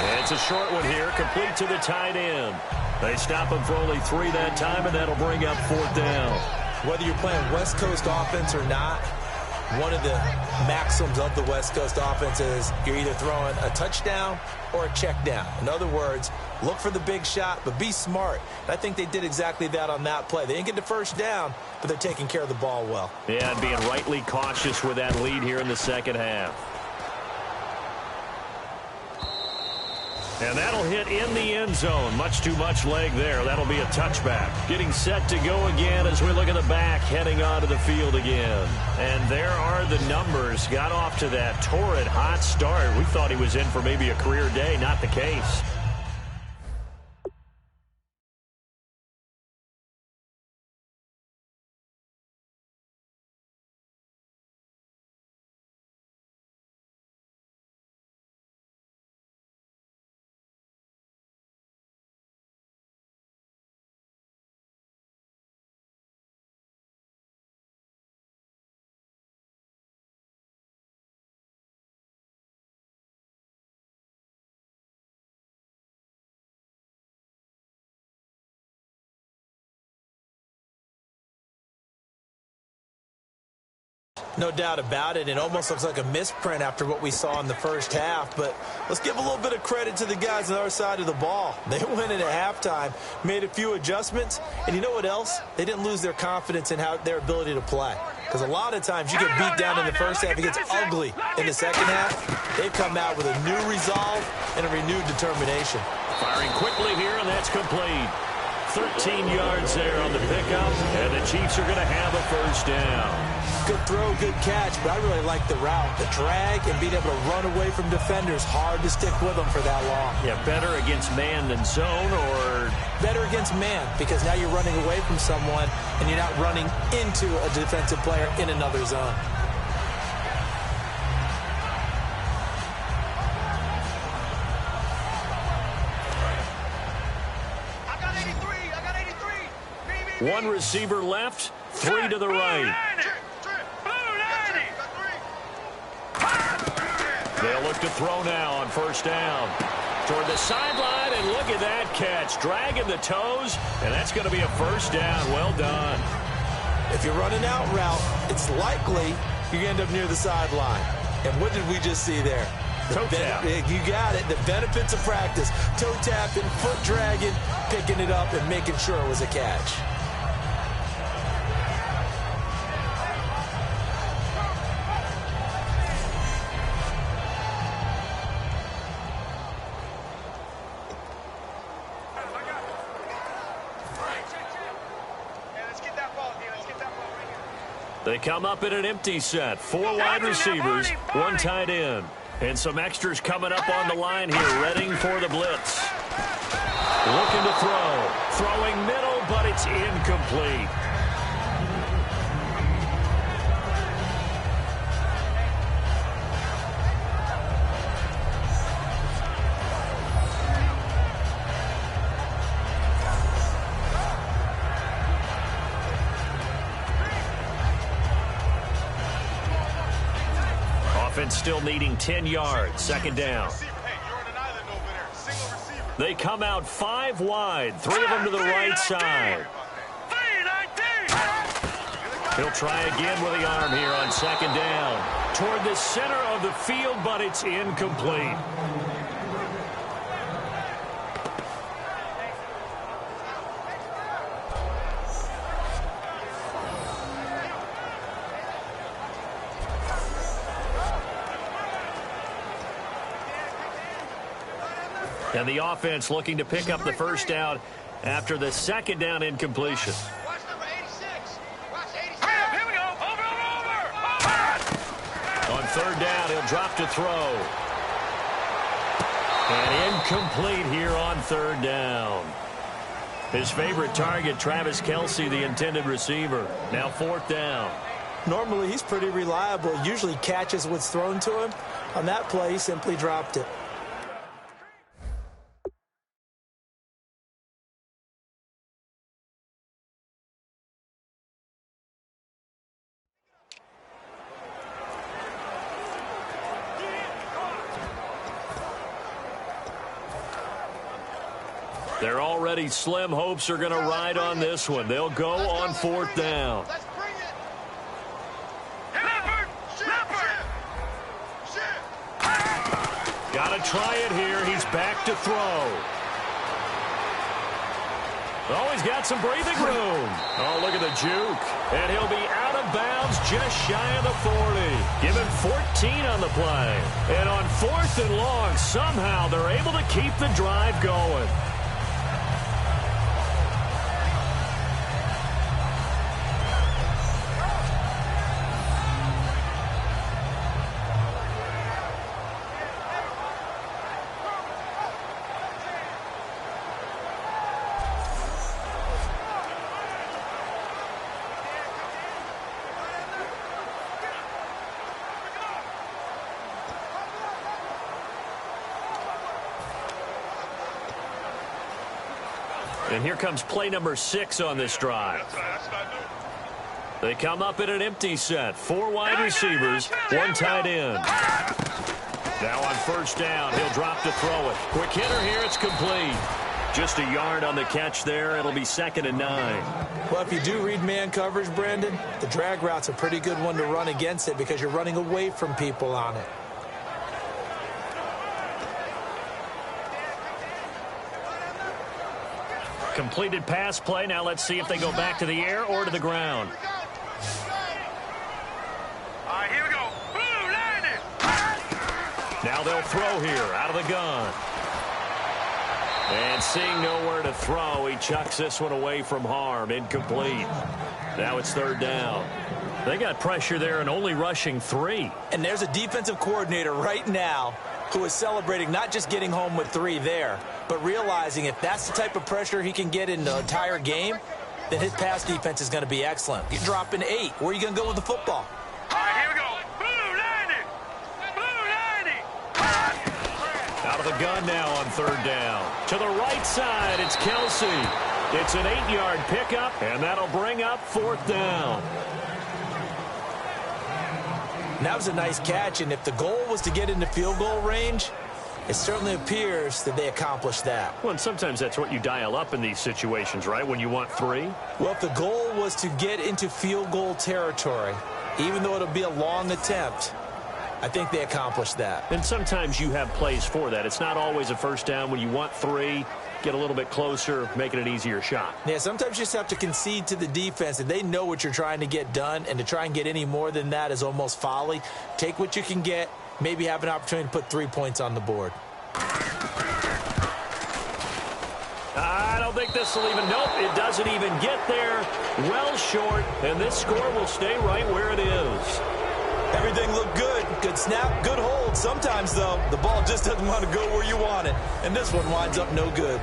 And it's a short one here, complete to the tight end. They stop him for only 3 that time, and that'll bring up 4th down. Whether you're playing West Coast offense or not, One of the maxims of the West Coast offense is you're either throwing a touchdown or a check down. In other words, look for the big shot, but be smart. And I think they did exactly that on that play. They didn't get the first down, but they're taking care of the ball well. Yeah, and being rightly cautious with that lead here in the second half. And that'll hit in the end zone. Much too much leg there. That'll be a touchback. Getting set to go again as we look at the back, heading onto the field again. And there are the numbers. Got off to that torrid hot start. We thought he was in for maybe a career day. Not the case. No doubt about it. It almost looks like a misprint after what we saw in the first half. But let's give a little bit of credit to the guys on the other side of the ball. They went in at halftime, made a few adjustments, and you know what else? They didn't lose their confidence in their ability to play. Because a lot of times you get beat down in the first half, it gets ugly in the second half. They've come out with a new resolve and a renewed determination. Firing quickly here, and that's complete. 13 yards there on the pickup, and the Chiefs are going to have a first down. Good throw, good catch, but I really like the route. The drag and being able to run away from defenders, hard to stick with them for that long. Yeah, better against man than zone, or? Better against man, because now you're running away from someone, and you're not running into a defensive player in another zone. One receiver left, three to the right. They'll look to throw now on first down. Toward the sideline, and look at that catch. Dragging the toes, and that's going to be a first down. Well done. If you're running out route, it's likely you're going to end up near the sideline. And what did we just see there? Toe tap. You got it. The benefits of practice. Toe tapping, foot dragging, picking it up, and making sure it was a catch. They come up in an empty set. 4 wide receivers, 1 tight end. And some extras coming up on the line here, readying for the blitz. Looking to throw. Throwing middle, but it's incomplete. Offense still needing 10 yards. Second down. They come out 5 wide. 3 of them to the right side. He'll try again with the arm here on second down. Toward the center of the field, but it's incomplete. And the offense looking to pick up the first down after the second down incompletion. Watch number 86. Watch 86. Here we go. Over. On third down, he'll drop to throw. And incomplete here on third down. His favorite target, Travis Kelce, the intended receiver. Now fourth down. Normally, he's pretty reliable. Usually catches what's thrown to him. On that play, he simply dropped it. They're already slim hopes are going to ride on this one. They'll go on fourth down. Got to try it here. He's back to throw. Oh, he's got some breathing room. Oh, look at the juke. And he'll be out of bounds just shy of the 40. Give him 14 on the play. And on 4th and long, somehow they're able to keep the drive going. And here comes play number 6 on this drive. They come up in an empty set. 4 wide receivers, 1 tight end. Now on 1st down, he'll drop to throw it. Quick hitter here, it's complete. Just a yard on the catch there. It'll be 2nd and 9. Well, if you do read man coverage, Brandon, the drag route's a pretty good one to run against it because you're running away from people on it. Completed pass play. Now let's see if they go back to the air or to the ground. All right, here we go. Boom, landed. Now they'll throw here out of the gun. And seeing nowhere to throw, he chucks this one away from harm. Incomplete. Now it's 3rd down. They got pressure there and only rushing 3. And there's a defensive coordinator right now who is celebrating not just getting home with 3 there, but realizing if that's the type of pressure he can get in the entire game, then his pass defense is going to be excellent. You're dropping 8. Where are you going to go with the football? All right, here we go. Boom, landed. Boom, landed. Out of the gun now on 3rd down. To the right side, it's Kelsey. It's an 8-yard pickup, and that'll bring up 4th down. And that was a nice catch, and if the goal was to get into field goal range, it certainly appears that they accomplished that. Well, and sometimes that's what you dial up in these situations, right, when you want 3? Well, if the goal was to get into field goal territory, even though it'll be a long attempt, I think they accomplished that. And sometimes you have plays for that. It's not always a 1st down. When you want 3, get a little bit closer, making it an easier shot. Yeah, sometimes you just have to concede to the defense, and they know what you're trying to get done, and to try and get any more than that is almost folly. Take what you can get, maybe have an opportunity to put 3 points on the board. I don't think this will even, nope, it doesn't even get there. Well short, and this score will stay right where it is. Everything looked good. Good snap, good hold. Sometimes, though, the ball just doesn't want to go where you want it. And this one winds up no good.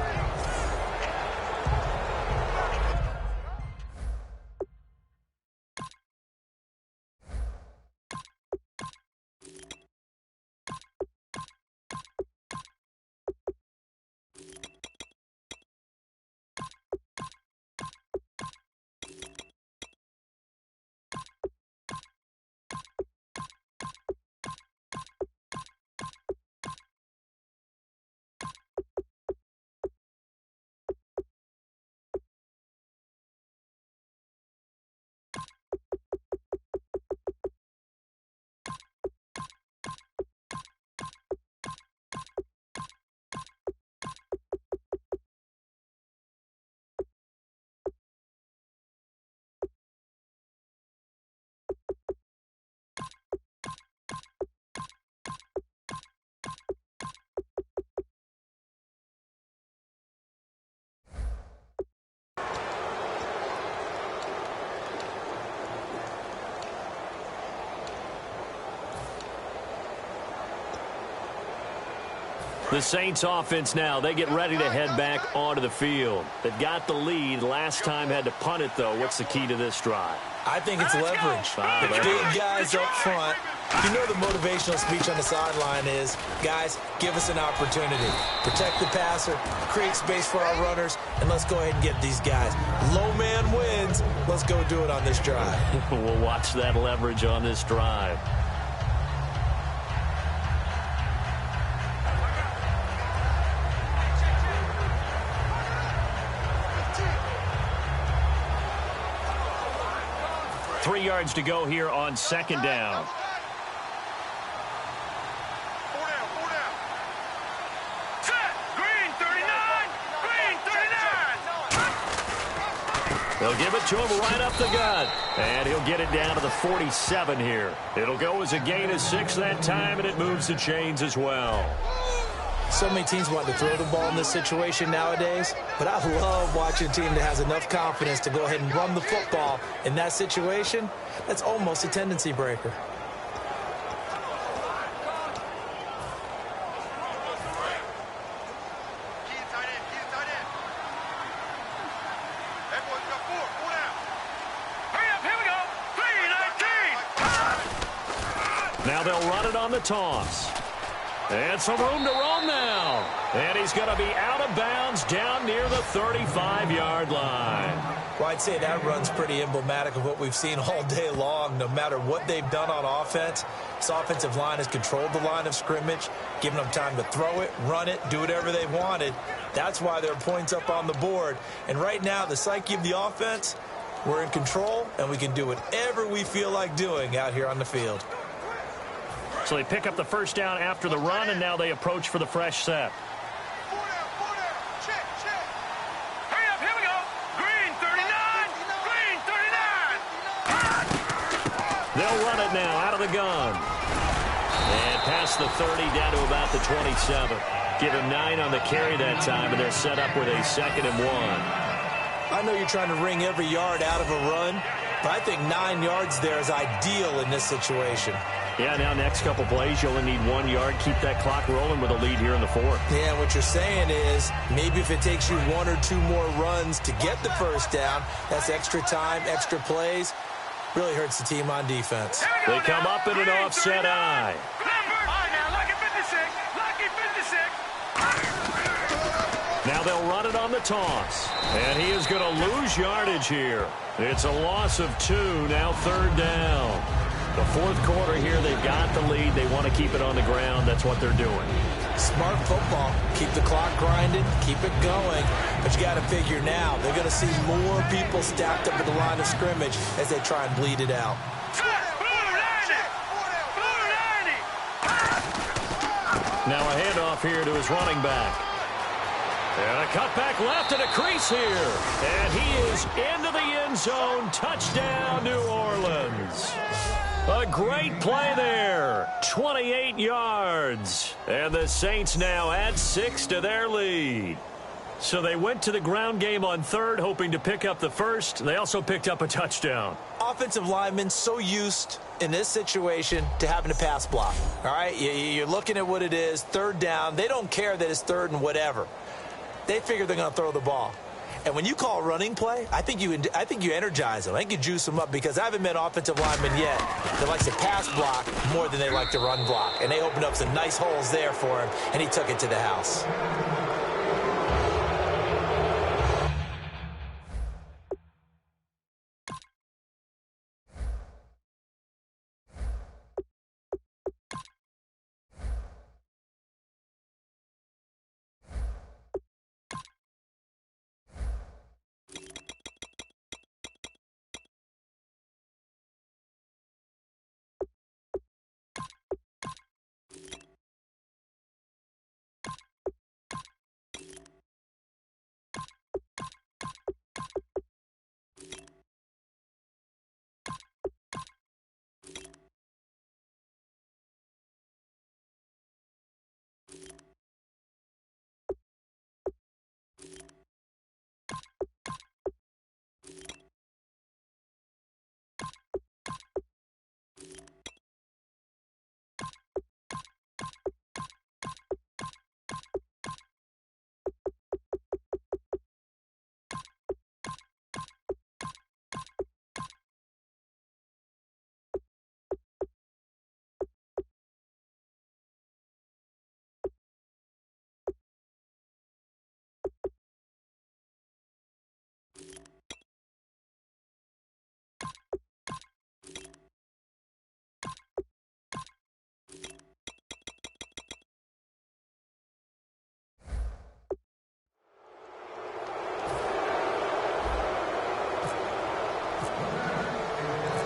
The Saints offense now, they get ready to head back onto the field. They've got the lead. Last time had to punt it, though. What's the key to this drive? I think it's leverage. The big guys up front. You know the motivational speech on the sideline is, guys, give us an opportunity. Protect the passer, create space for our runners, and let's go ahead and get these guys. Low man wins. Let's go do it on this drive. We'll watch that leverage on this drive. Three yards to go here on 2nd down. Four down. They'll give it to him right up the gut. And he'll get it down to the 47 here. It'll go as a gain of 6 that time, and it moves the chains as well. So many teams want to throw the ball in this situation nowadays, but I love watching a team that has enough confidence to go ahead and run the football in that situation. That's almost a tendency breaker. Now they'll run it on the toss. And some room to roam now. And he's going to be out of bounds down near the 35-yard line. Well, I'd say that run's pretty emblematic of what we've seen all day long. No matter what they've done on offense, this offensive line has controlled the line of scrimmage, given them time to throw it, run it, do whatever they wanted. That's why there are points up on the board. And right now, the psyche of the offense, we're in control, and we can do whatever we feel like doing out here on the field. So they pick up the first down after the run, and now they approach for the fresh set. Check. Hurry up, here we go. Green 39. Green 39. They'll run it now out of the gun. And past the 30 down to about the 27. Give him 9 on the carry that time, and they're set up with a 2nd and 1. I know you're trying to wring every yard out of a run, but I think 9 yards there is ideal in this situation. Yeah, now next couple plays, you only need 1 yard. Keep that clock rolling with a lead here in the 4th. Yeah, what you're saying is maybe if it takes you 1 or 2 more runs to get the first down, that's extra time, extra plays. Really hurts the team on defense. They come up in an offset eye. Now they'll run it on the toss. And he is going to lose yardage here. It's a loss of 2, now 3rd down. The 4th quarter here, they've got the lead. They want to keep it on the ground. That's what they're doing. Smart football. Keep the clock grinding. Keep it going. But you got to figure now, they're going to see more people stacked up at the line of scrimmage as they try and bleed it out. Now a handoff here to his running back. And a cutback left and a crease here. And he is into the end zone. Touchdown, New Orleans. A great play there. 28 yards. And the Saints now add 6 to their lead. So they went to the ground game on 3rd, hoping to pick up the first. They also picked up a touchdown. Offensive linemen so used in this situation to having a pass block. All right, you're looking at what it is, 3rd down. They don't care that it's 3rd and whatever. They figure they're going to throw the ball. And when you call a running play, I think you energize them. I think you juice them up, because I haven't met offensive linemen yet that likes to pass block more than they like to run block. And they opened up some nice holes there for him, and he took it to the house.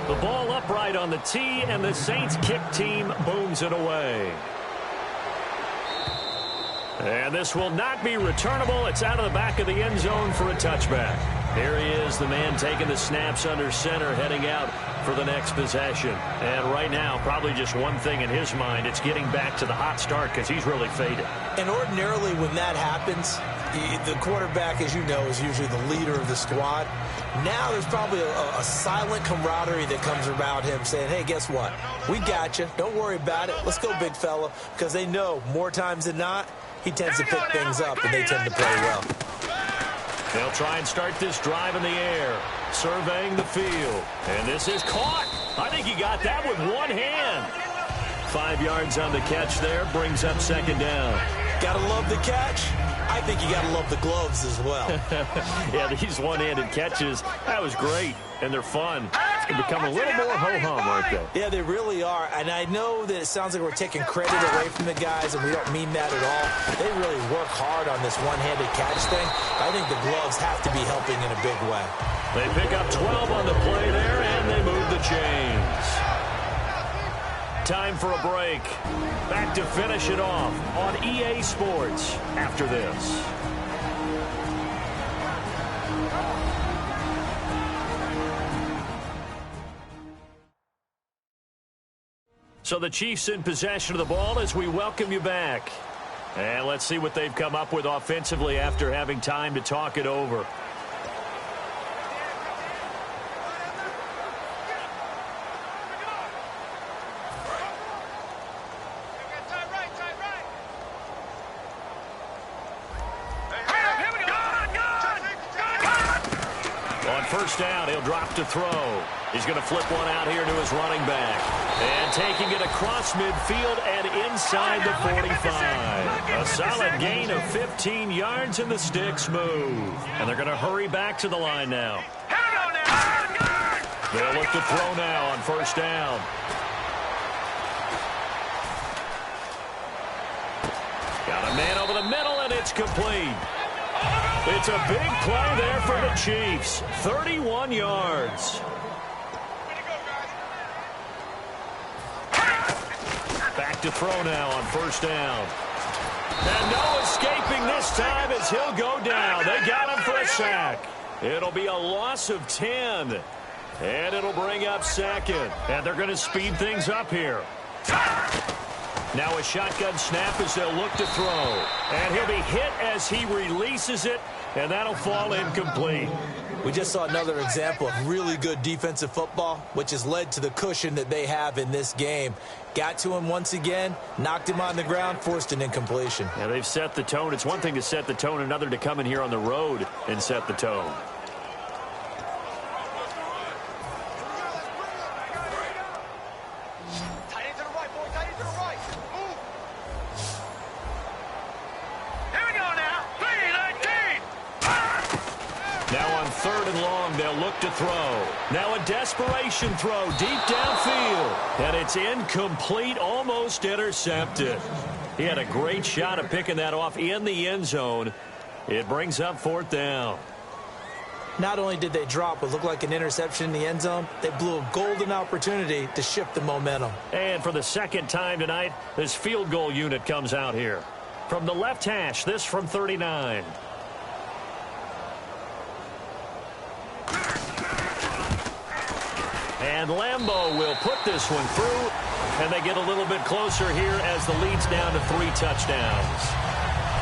The ball upright on the tee, and the Saints kick team booms it away. And this will not be returnable. It's out of the back of the end zone for a touchback. Here he is, the man taking the snaps under center, heading out for the next possession. And right now, probably just one thing in his mind, it's getting back to the hot start because he's really faded. And ordinarily when that happens, the quarterback, as you know, is usually the leader of the squad. Now there's probably a silent camaraderie that comes around him saying, hey, guess what? We got you. Don't worry about it. Let's go, big fella. Because they know more times than not, he tends to pick things up and they tend to play well. They'll try and start this drive in the air, surveying the field. And this is caught. I think he got that with one hand. 5 yards on the catch there, brings up second down. Gotta love the catch. I think you gotta love the gloves as well. Yeah, these one-handed catches, that was great, and they're fun. It's going to become a little more ho-hum, aren't they? Yeah, they really are, and I know that it sounds like we're taking credit away from the guys, and we don't mean that at all. They really work hard on this one-handed catch thing. I think the gloves have to be helping in a big way. They pick up 12 on the play there, and they move the chains. Time for a break. Back to finish it off on EA Sports after this. So the Chiefs in possession of the ball as we welcome you back. And let's see what they've come up with offensively after having time to talk it over. First down, he'll drop to throw. He's going to flip one out here to his running back. And taking it across midfield and inside the 45. A solid gain of 15 yards and the sticks move. And they're going to hurry back to the line now. They'll look to throw now on first down. Got a man over the middle, and it's complete. It's a big play there for the Chiefs. 31 yards. Back to throw now on first down. And no escaping this time as he'll go down. They got him for a sack. It'll be a loss of 10. And it'll bring up second. And they're going to speed things up here. Now a shotgun snap as they'll look to throw. And he'll be hit as he releases it, and that'll fall incomplete. We just saw another example of really good defensive football, which has led to the cushion that they have in this game. Got to him once again, knocked him on the ground, forced an incompletion. Yeah, they've set the tone. It's one thing to set the tone, another to come in here on the road and set the tone. Third and long, they'll look to throw. Now a desperation throw deep downfield. And it's incomplete, almost intercepted. He had a great shot at picking that off in the end zone. It brings up fourth down. Not only did they drop what looked like an interception in the end zone, they blew a golden opportunity to shift the momentum. And for the second time tonight, this field goal unit comes out here. From the left hash, this from 39. And Lambeau will put this one through, and they get a little bit closer here as the lead's down to 3 touchdowns.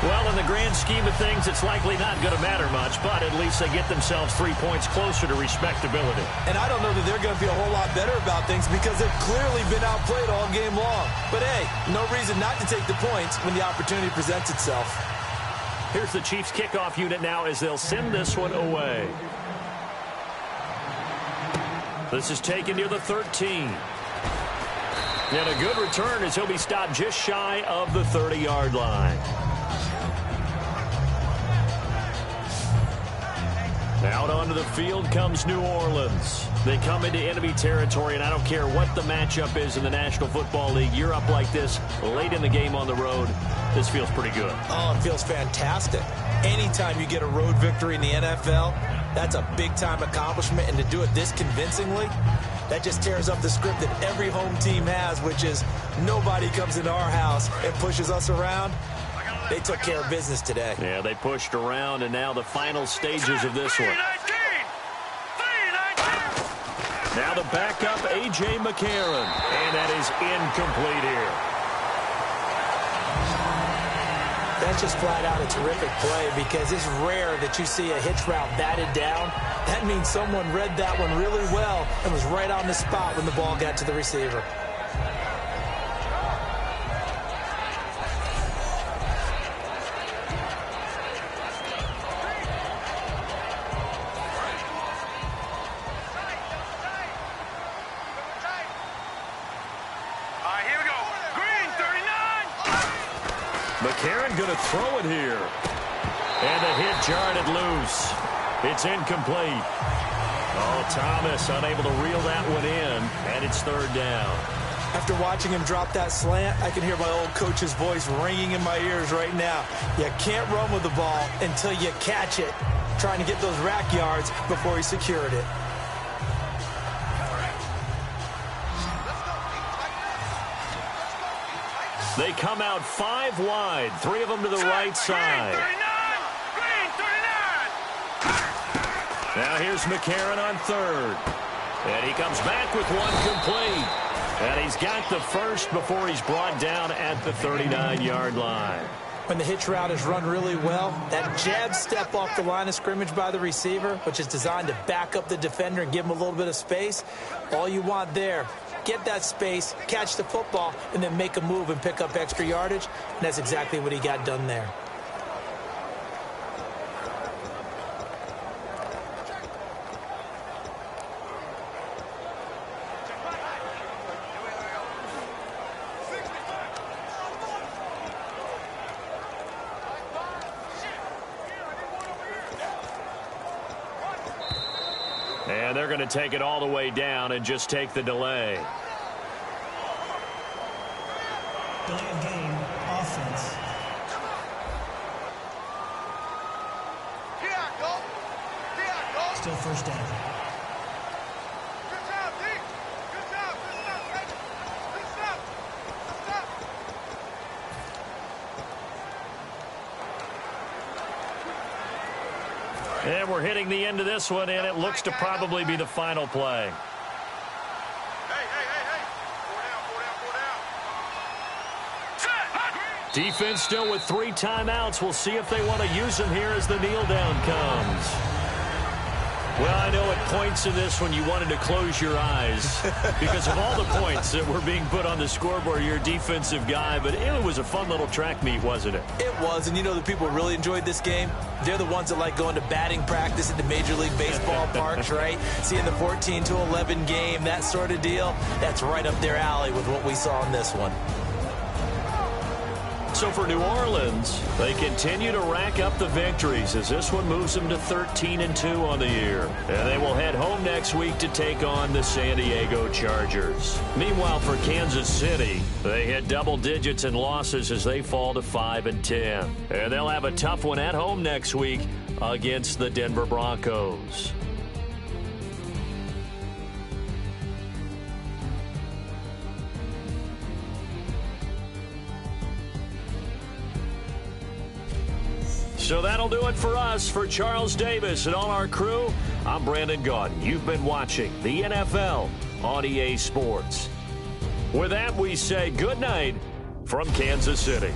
Well, in the grand scheme of things, it's likely not going to matter much, but at least they get themselves 3 points closer to respectability. And I don't know that they're going to feel a whole lot better about things because they've clearly been outplayed all game long. But, hey, no reason not to take the points when the opportunity presents itself. Here's the Chiefs kickoff unit now as they'll send this one away. This is taken near the 13. And a good return as he'll be stopped just shy of the 30-yard line. Out onto the field comes New Orleans. They come into enemy territory, and I don't care what the matchup is in the National Football League. You're up like this late in the game on the road. This feels pretty good. Oh, it feels fantastic. Anytime you get a road victory in the NFL, that's a big-time accomplishment, and to do it this convincingly, that just tears up the script that every home team has, which is nobody comes into our house and pushes us around. They took care of business today. Yeah, they pushed around, and now the final stages of this one. Now the backup, A.J. McCarron. And that is incomplete here. That's just flat out a terrific play because it's rare that you see a hitch route batted down. That means someone read that one really well and was right on the spot when the ball got to the receiver. McCarron going to throw it here. And the hit jarred it loose. It's incomplete. Oh, Thomas unable to reel that one in, and it's third down. After watching him drop that slant, I can hear my old coach's voice ringing in my ears right now. You can't run with the ball until you catch it. Trying to get those rack yards before he secured it. They come out 5 wide, 3 of them to the right side. Now here's McCarron on third. And he comes back with one complete. And he's got the first before he's brought down at the 39-yard line. When the hitch route is run really well, that jab step off the line of scrimmage by the receiver, which is designed to back up the defender and give him a little bit of space, all you want there, get that space, catch the football, and then make a move and pick up extra yardage. And that's exactly what he got done there. And they're going to take it all the way down and just take the delay. Delay of game, offense. Still first down. Good job, D. Good job. Good stuff, baby. Good stuff. Good stuff. And we're hitting the end of this one, and it looks to probably be the final play. Hey. Four down. Defense still with 3 timeouts. We'll see if they want to use them here as the kneel down comes. Well, I know at points in this one you wanted to close your eyes because of all the points that were being put on the scoreboard. You're a defensive guy, but it was a fun little track meet, wasn't it? It was, and you know the people who really enjoyed this game? They're the ones that like going to batting practice at the Major League Baseball parks, right? Seeing the 14-11 game, that sort of deal, that's right up their alley with what we saw in this one. So for New Orleans, they continue to rack up the victories as this one moves them to 13-2 on the year. And they will head home next week to take on the San Diego Chargers. Meanwhile, for Kansas City, they hit double digits in losses as they fall to 5-10. And they'll have a tough one at home next week against the Denver Broncos. So that'll do it for us. For Charles Davis and all our crew, I'm Brandon Gaudin. You've been watching the NFL on EA Sports. With that, we say good night from Kansas City.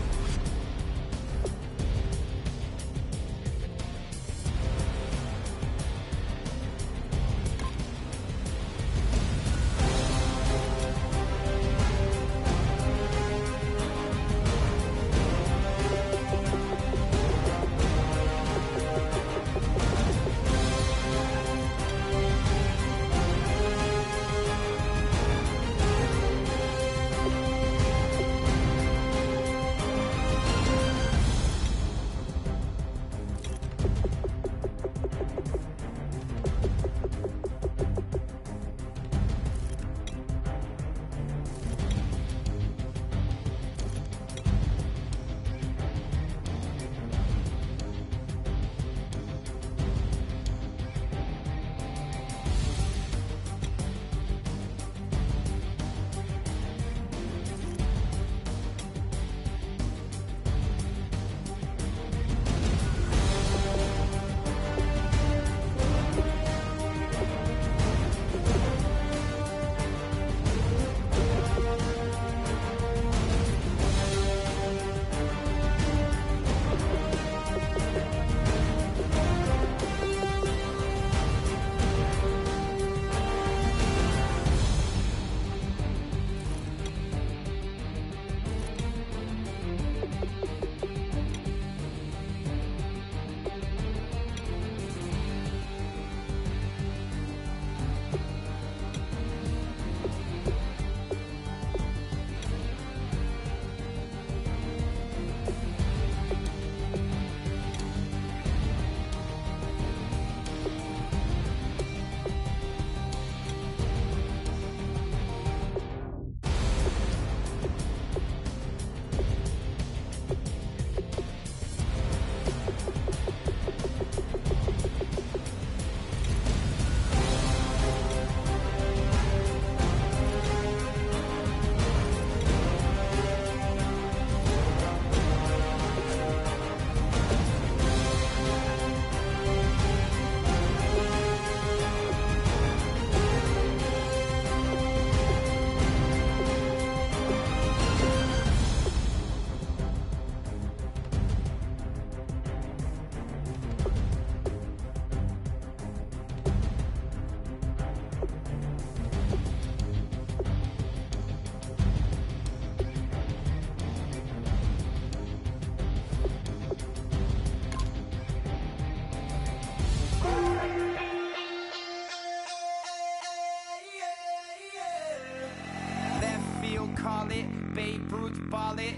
call it. Babe Ruth, ball it.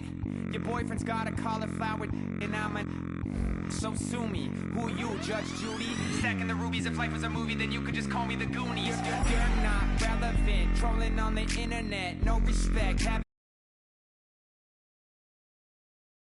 Your boyfriend's got a cauliflower, and I'm a... So sue me. Who you, Judge Judy? Stacking the rubies. If life was a movie, then you could just call me the Goonies. You're not relevant. Trolling on the internet. No respect.